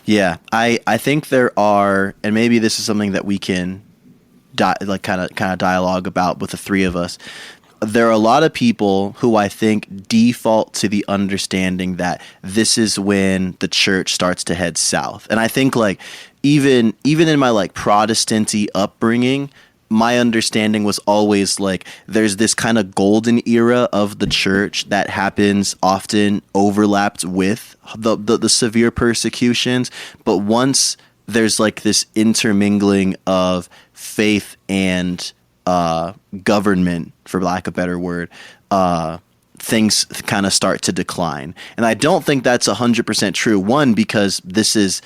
Yeah, I think there are, and maybe this is something that we can kind of dialogue about with the three of us. There are a lot of people who I think default to the understanding that this is when the church starts to head south. And I think like even in my like Protestant-y upbringing, my understanding was always like there's this kind of golden era of the church that happens often overlapped with the severe persecutions. But once there's like this intermingling of faith and government, for lack of a better word, things kind of start to decline. And I don't think that's 100% true. One, because this is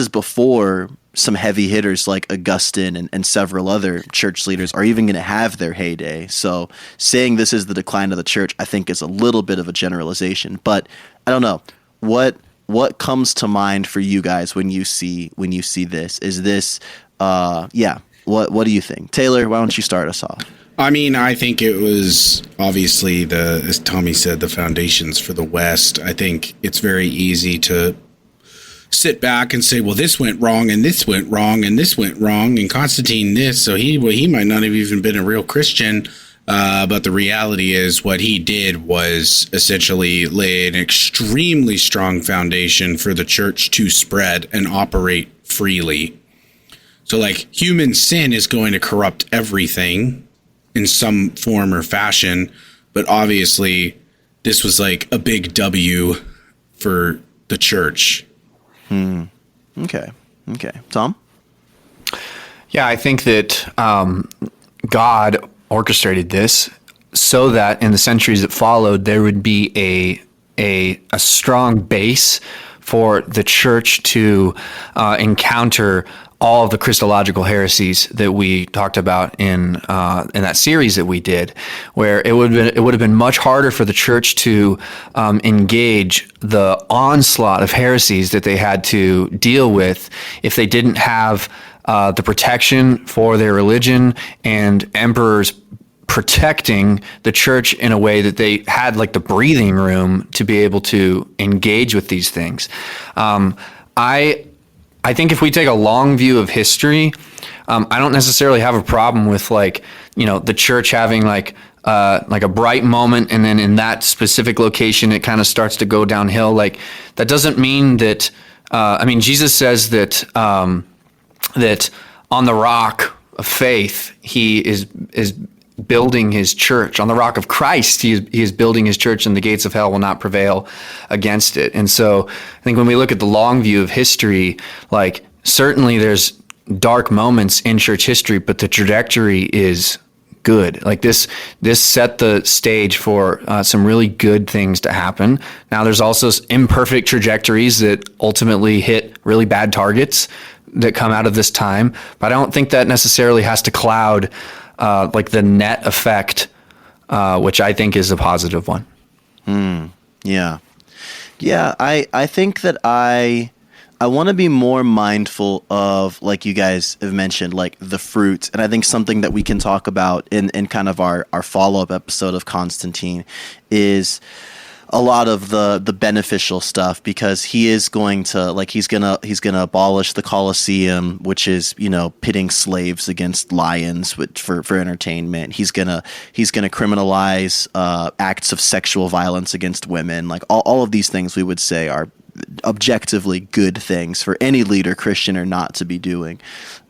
before some heavy hitters like Augustine and several other church leaders are even going to have their heyday. So saying this is the decline of the church, I think, is a little bit of a generalization. But I don't know what comes to mind for you guys when you see this. Is this What do you think, Taylor? Why don't you start us off? I mean, I think it was obviously as Tommy said, the foundations for the West. I think it's very easy to sit back and say, well, this went wrong and this went wrong and this went wrong and Constantine this, so he might not have even been a real Christian. But the reality is what he did was essentially lay an extremely strong foundation for the church to spread and operate freely. So like human sin is going to corrupt everything in some form or fashion, but obviously this was like a big W for the church. Okay. Tom? Yeah, I think that God orchestrated this so that in the centuries that followed, there would be a strong base for the church to encounter all of the Christological heresies that we talked about in that series that we did, where it would have been much harder for the church to engage the onslaught of heresies that they had to deal with if they didn't have the protection for their religion and emperors protecting the church in a way that they had like the breathing room to be able to engage with these things. I think if we take a long view of history, I don't necessarily have a problem with the church having like a bright moment, and then in that specific location, it kind of starts to go downhill. Like that doesn't mean that. Jesus says that that on the rock of faith, he is building his church. On the rock of Christ, he is building his church, and the gates of hell will not prevail against it. And so I think when we look at the long view of history, like certainly there's dark moments in church history, but the trajectory is good. Like this set the stage for some really good things to happen. Now there's also imperfect trajectories that ultimately hit really bad targets that come out of this time, but I don't think that necessarily has to cloud like the net effect, which I think is a positive one. Yeah. I think that I want to be more mindful of, like you guys have mentioned, like the fruit. And I think something that we can talk about in kind of our follow-up episode of Constantine is a lot of the beneficial stuff, because he is going to he's gonna abolish the Colosseum, which is pitting slaves against lions for entertainment. He's gonna criminalize acts of sexual violence against women. Like all of these things we would say are objectively good things for any leader, Christian or not, to be doing.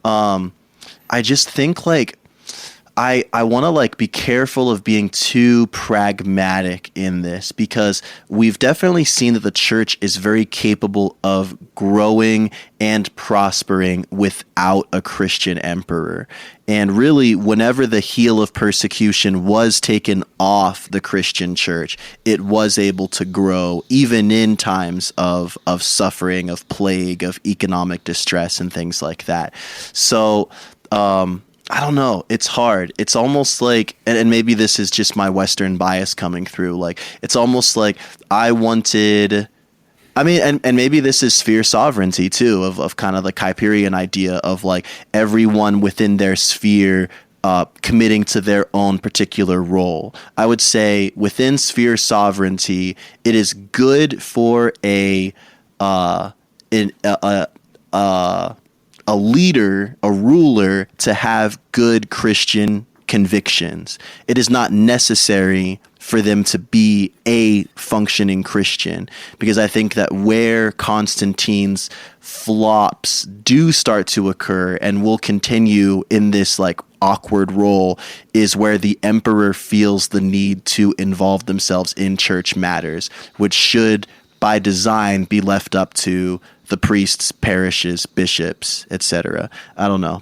I just think I want to be careful of being too pragmatic in this, because we've definitely seen that the church is very capable of growing and prospering without a Christian emperor. And really, whenever the heel of persecution was taken off the Christian church, it was able to grow even in times of suffering, of plague, of economic distress, and things like that. So, I don't know. It's hard. It's almost like, and maybe this is just my Western bias coming through. Like, it's almost like and maybe this is sphere sovereignty too, of kind of the Kuyperian idea of like everyone within their sphere committing to their own particular role. I would say within sphere sovereignty, it is good for a leader, a ruler, to have good Christian convictions. It is not necessary for them to be a functioning Christian, because I think that where Constantine's flops do start to occur and will continue in this awkward role is where the emperor feels the need to involve themselves in church matters, which should by design be left up to the priests, parishes, bishops, etc. I don't know.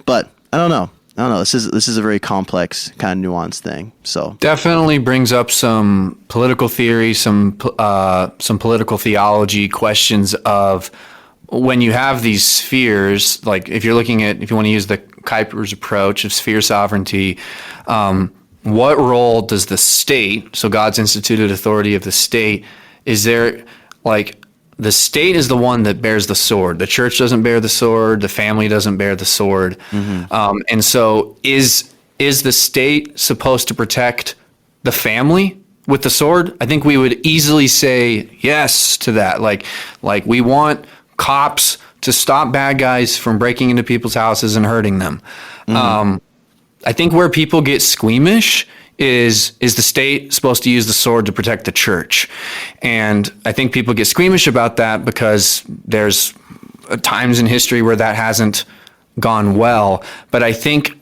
This is a very complex kind of nuanced thing. So definitely brings up some political theory, some political theology, questions of when you have these spheres, like if you want to use the Kuiper's approach of sphere sovereignty, what role does the state, so God's instituted authority of the state, is there, like, the state is the one that bears the sword. The church doesn't bear the sword. The family doesn't bear the sword. And so is the state supposed to protect the family with the sword? I think we would easily say yes to that. Like we want cops to stop bad guys from breaking into people's houses and hurting them. I think where people get squeamish is the state supposed to use the sword to protect the church? And I think people get squeamish about that because there's times in history where that hasn't gone well. But I think,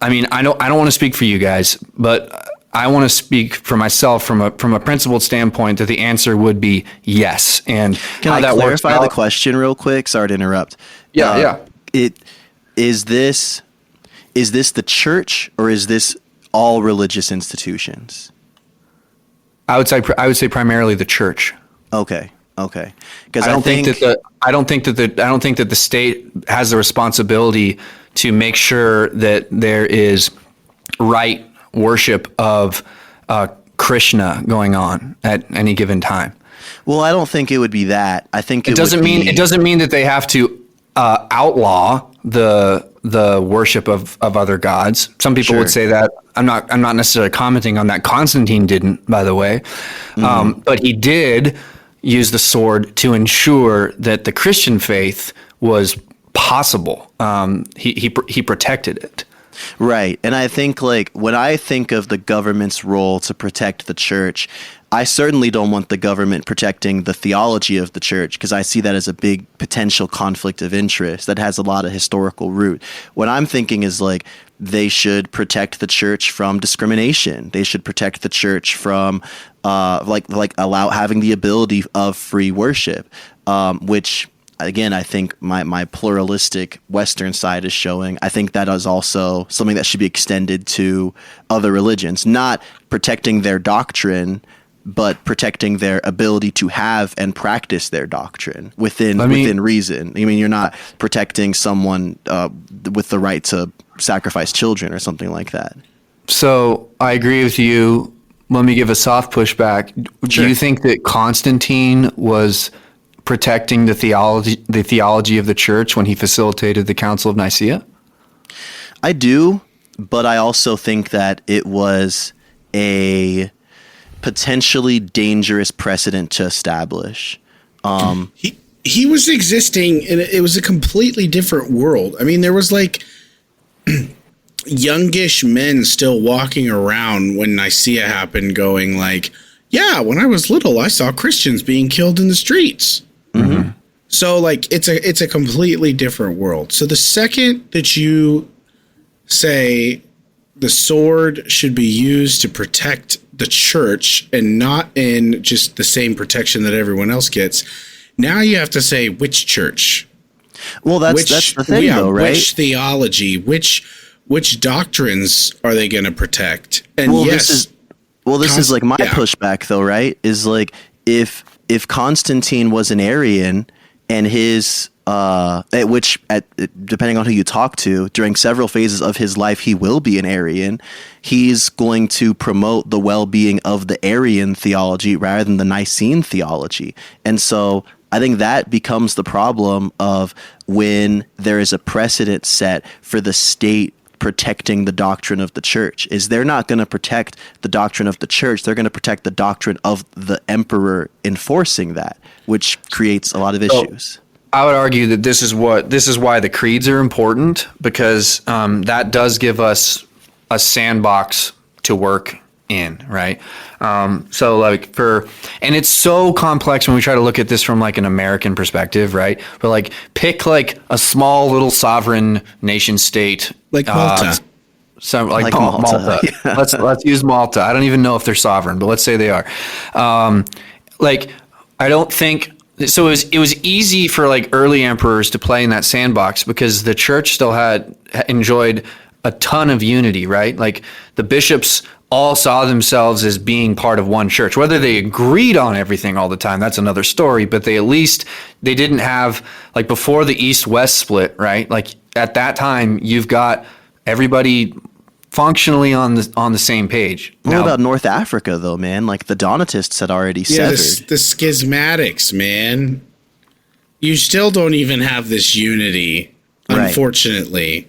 I don't want to speak for you guys, but I want to speak for myself from a principled standpoint that the answer would be yes. And can I clarify the question real quick? Sorry to interrupt. Yeah. Is this the church or is this all religious institutions? I would say primarily the church. Okay. Because I don't think that the state has the responsibility to make sure that there is right worship of Krishna going on at any given time. Well, I don't think it would be that. I think it doesn't mean that they have to outlaw the worship of other gods. Some people would say that. I'm not necessarily commenting on that. Constantine didn't, by the way, but he did use the sword to ensure that the Christian faith was possible. He protected it. Right. And I think, like, when I think of the government's role to protect the church, I certainly don't want the government protecting the theology of the church, because I see that as a big potential conflict of interest that has a lot of historical root. What I'm thinking is, like, they should protect the church from discrimination. They should protect the church from having the ability of free worship, which, again, I think my pluralistic Western side is showing. I think that is also something that should be extended to other religions, not protecting their doctrine, but protecting their ability to have and practice their doctrine within reason. I mean, you're not protecting someone with the right to sacrifice children or something like that. So I agree with you. Let me give a soft pushback. Sure. Do you think that Constantine was protecting the theology of the church when he facilitated the Council of Nicaea? I do, but I also think that it was a potentially dangerous precedent to establish. He was existing, and it was a completely different world. I mean, there was like youngish men still walking around when Nicaea happened, going like, "Yeah, when I was little, I saw Christians being killed in the streets." Mm-hmm. So, like, it's a completely different world. So the second that you say the sword should be used to protect the church and not in just the same protection that everyone else gets, now you have to say which church. Well, that's the thing, though, right? Which theology, which doctrines are they going to protect? And this is like my pushback, though, right? Is like if Constantine was an Arian and his depending on who you talk to, during several phases of his life, he will be an Arian. He's going to promote the well-being of the Arian theology rather than the Nicene theology. And so I think that becomes the problem of when there is a precedent set for the state protecting the doctrine of the church, is they're not going to protect the doctrine of the church. They're going to protect the doctrine of the emperor enforcing that, which creates a lot of issues. I would argue that this is why the creeds are important, because that does give us a sandbox to work in, right? And it's so complex when we try to look at this from like an American perspective, right? But like pick like a small little sovereign nation state like Malta. Like Malta. Yeah. Let's use Malta. I don't even know if they're sovereign, but let's say they are. I don't think. So it was easy for like early emperors to play in that sandbox because the church still had enjoyed a ton of unity, right? Like the bishops all saw themselves as being part of one church. Whether they agreed on everything all the time, that's another story, but they didn't have, like, before the East-West split, right? Like, at that time, you've got everybody functionally on the same page. What about North Africa, though, man? Like, the Donatists had already severed. The schismatics, man. You still don't even have this unity, unfortunately.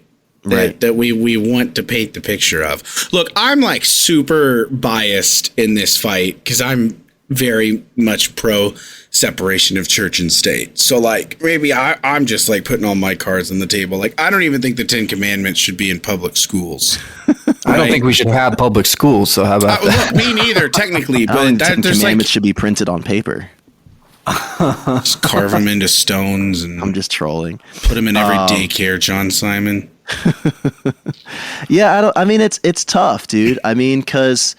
That we want to paint the picture of. Look, I'm like super biased in this fight because I'm very much pro separation of church and state. So like maybe I'm just like putting all my cards on the table. Like I don't even think the 10 Commandments should be in public schools. I don't think we should have public schools. So how about that? Look, me neither, technically. But the 10 Commandments should be printed on paper. Just carve them into stones and I'm just trolling. Put them in every daycare, John Simon. Yeah, I mean, it's tough, dude. I mean, because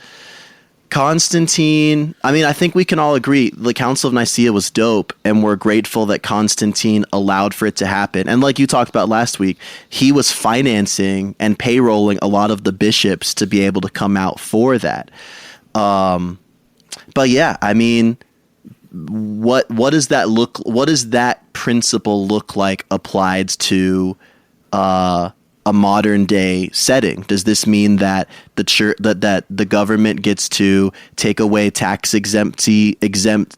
Constantine, I mean, I think we can all agree the Council of Nicaea was dope, and we're grateful that Constantine allowed for it to happen. And like you talked about last week, he was financing and payrolling a lot of the bishops to be able to come out for that. But yeah, I mean, what does that look? What does that principle look like applied to a modern day setting? Does this mean that the church, that the government gets to take away tax exempt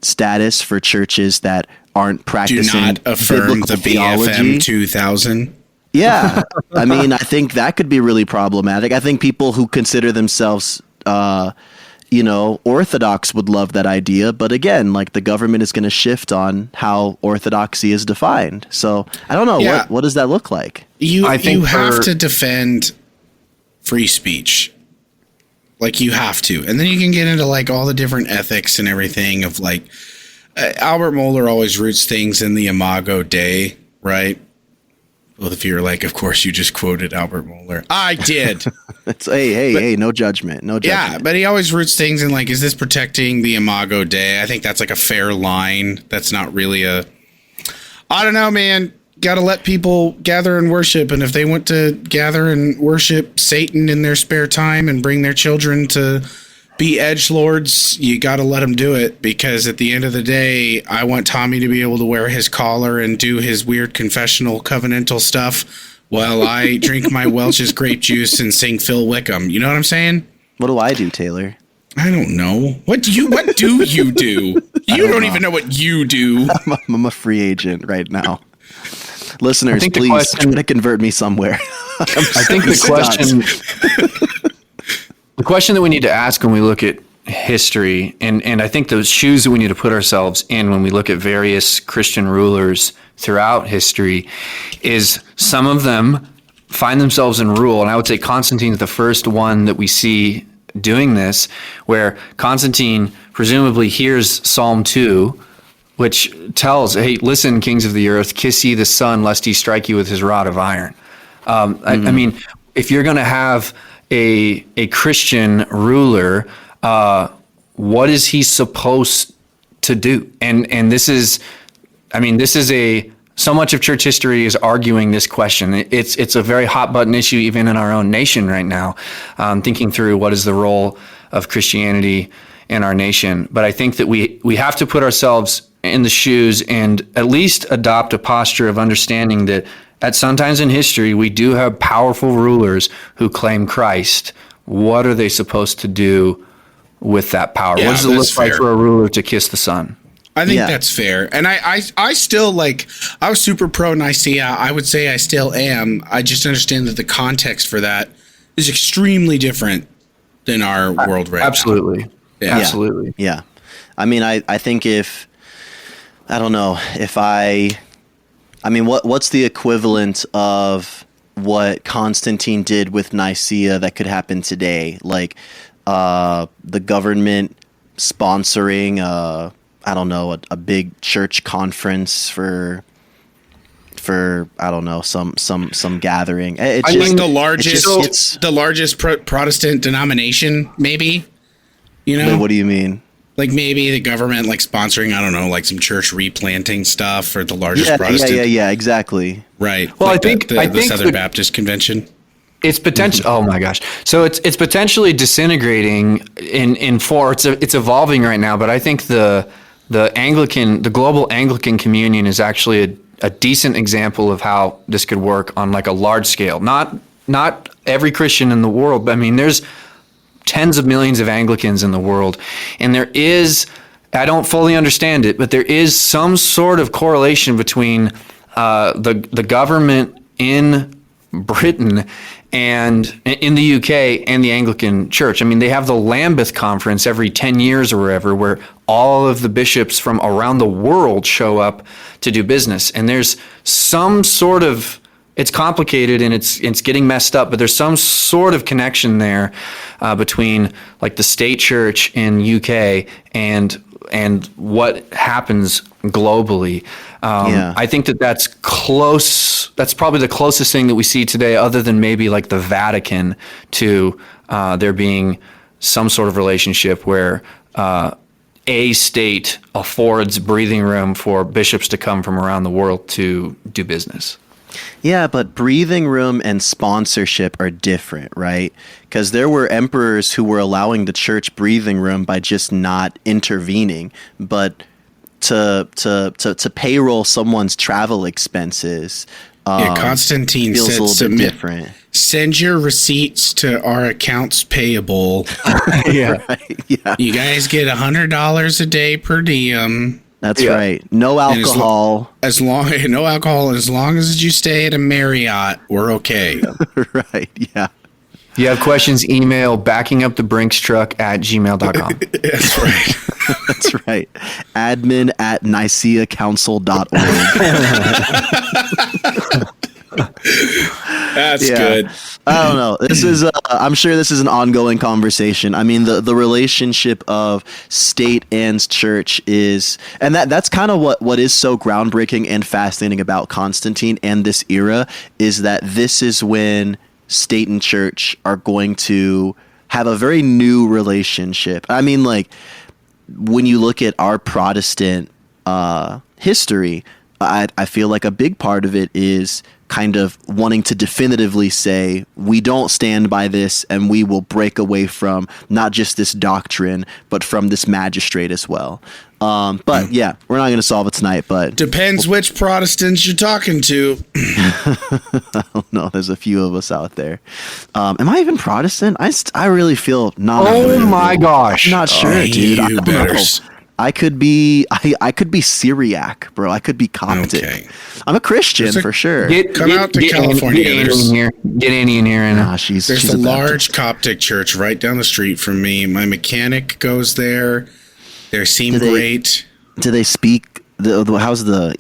status for churches that aren't practicing do not affirm the theology? BFM 2000? Yeah, I mean, I think that could be really problematic. I think people who consider themselves Orthodox would love that idea, but again, like the government is going to shift on how orthodoxy is defined. So I don't know. Yeah. What does that look like? You have to defend free speech. Like you have to. And then you can get into like all the different ethics and everything of like Albert Mohler always roots things in the Imago Dei, right? Well, if you're like, of course, you just quoted Albert Mohler. I did. Hey, no judgment. No judgment. Yeah, but he always roots things in like, is this protecting the Imago Dei? I think that's like a fair line. That's not really I don't know, man. Got to let people gather and worship. And if they want to gather and worship Satan in their spare time and bring their children to be edgelords, you got to let them do it, because at the end of the day, I want Tommy to be able to wear his collar and do his weird confessional covenantal stuff while I drink my Welch's grape juice and sing Phil Wickham. You know what I'm saying? What do I do, Taylor? I don't know. What do you do? You don't even know what you do. I'm a free agent right now. Listeners, please try to convert me somewhere. I think the question that we need to ask when we look at history, and I think those shoes that we need to put ourselves in when we look at various Christian rulers throughout history, is some of them find themselves in rule. And I would say Constantine is the first one that we see doing this, where Constantine presumably hears Psalm 2, which tells, hey, listen, kings of the earth, kiss ye the son, lest he strike you with his rod of iron. I mean, if you're going to have a Christian ruler, what is he supposed to do? And this is so much of church history is arguing this question. It's a very hot button issue even in our own nation right now, thinking through what is the role of Christianity in our nation. But I think that we have to put ourselves in the shoes and at least adopt a posture of understanding that at sometimes in history, we do have powerful rulers who claim Christ. What are they supposed to do with that power? Yeah, what does it look like for a ruler to kiss the Son? I think that's fair. And I still I was super pro Nicaea. I would say I still am. I just understand that the context for that is extremely different than our world right now. Absolutely. Yeah. Absolutely. Yeah. I mean, I think what's the equivalent of what Constantine did with Nicaea that could happen today? Like the government sponsoring a big church conference for I don't know, some gathering. It's like the largest Protestant denomination, maybe. You know, what do you mean? Like maybe the government sponsoring, I don't know, like some church replanting stuff for the largest Protestant. Yeah, exactly. Right. Well, like I think the Southern Baptist Convention. It's potential. Oh my gosh! So it's potentially disintegrating in four. It's evolving right now, but I think the global Anglican communion is actually a decent example of how this could work on like a large scale. Not every Christian in the world, but I mean, there's tens of millions of Anglicans in the world, and there is. I don't fully understand it, but there is some sort of correlation between the government in Britain and in the UK and the Anglican Church. I mean, they have the Lambeth Conference every 10 years or wherever, where all of the bishops from around the world show up to do business. And there's some sort of, it's complicated and it's getting messed up, but there's some sort of connection there between like the state church in UK and what happens globally. I think that's close. That's probably the closest thing that we see today, other than maybe like the Vatican, to there being some sort of relationship where a state affords breathing room for bishops to come from around the world to do business. Yeah, but breathing room and sponsorship are different, right? Because there were emperors who were allowing the church breathing room by just not intervening, but to payroll someone's travel expenses. Constantine feels said a little bit submit. different. Send your receipts to our accounts payable. Yeah, Right, yeah, You guys get $100 a day per diem. that's right. No alcohol. No alcohol. As long as you stay at a Marriott, we're okay. Right, yeah. If you have questions, email backingupthebrinks@gmail.com. That's right. That's right. Admin at niceacouncil.org. That's good. I don't know. This is I'm sure this is an ongoing conversation. I mean, the relationship of state and church is, and that's kind of what is so groundbreaking and fascinating about Constantine and this era, is that this is when state and church are going to have a very new relationship. I mean, like, when you look at our Protestant history, I feel like a big part of it is kind of wanting to definitively say, we don't stand by this and we will break away from not just this doctrine, but from this magistrate as well. But yeah, we're not going to solve it tonight, but Depends which Protestants you're talking to. I don't know. There's a few of us out there. Am I even Protestant? I really feel not. Oh my gosh. I'm not sure, dude. I You don't better. know. I could be Syriac, bro. I could be Coptic. Okay. I'm a Christian There's a- for sure. Come out to California. Get Annie in here. Get Annie in here. Nah, she's There's she's a a Baptist. large Coptic church right down the street from me. My mechanic goes there. They seem Do they- great. Do they speak how's the,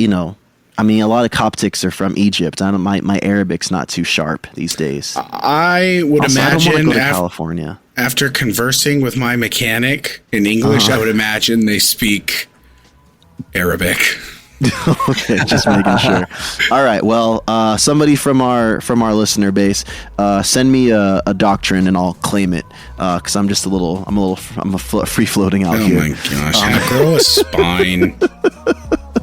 I mean, a lot of Coptics are from Egypt. I don't my Arabic's not too sharp these days. I would Also, I don't want to imagine go to California. after conversing with my mechanic in English, I would imagine they speak Arabic. Okay, just making sure. All right, well, somebody from our listener base, send me a doctrine and I'll claim it, because I'm a free floating out Oh here. my gosh. Grow a spine.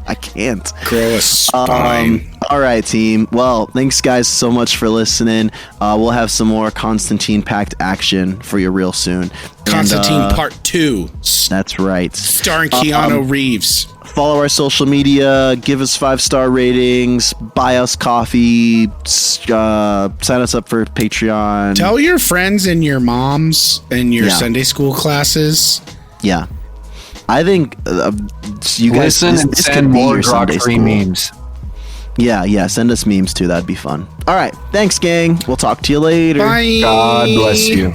I can't. Grow a spine. All right, team. Well, thanks guys so much for listening. We'll have some more Constantine packed action for you real soon. Constantine And, Part 2. That's right. Starring Keanu Reeves. Follow our social media, give us 5-star ratings, buy us coffee, sign us up for Patreon. Tell your friends and your moms and your Yeah. Sunday school classes. Yeah. I think you guys Listen and this send could be more your Sunday drug-free school. memes. Yeah, send us memes too. That'd be fun. All right. Thanks, gang. We'll talk to you later. Bye. God bless you.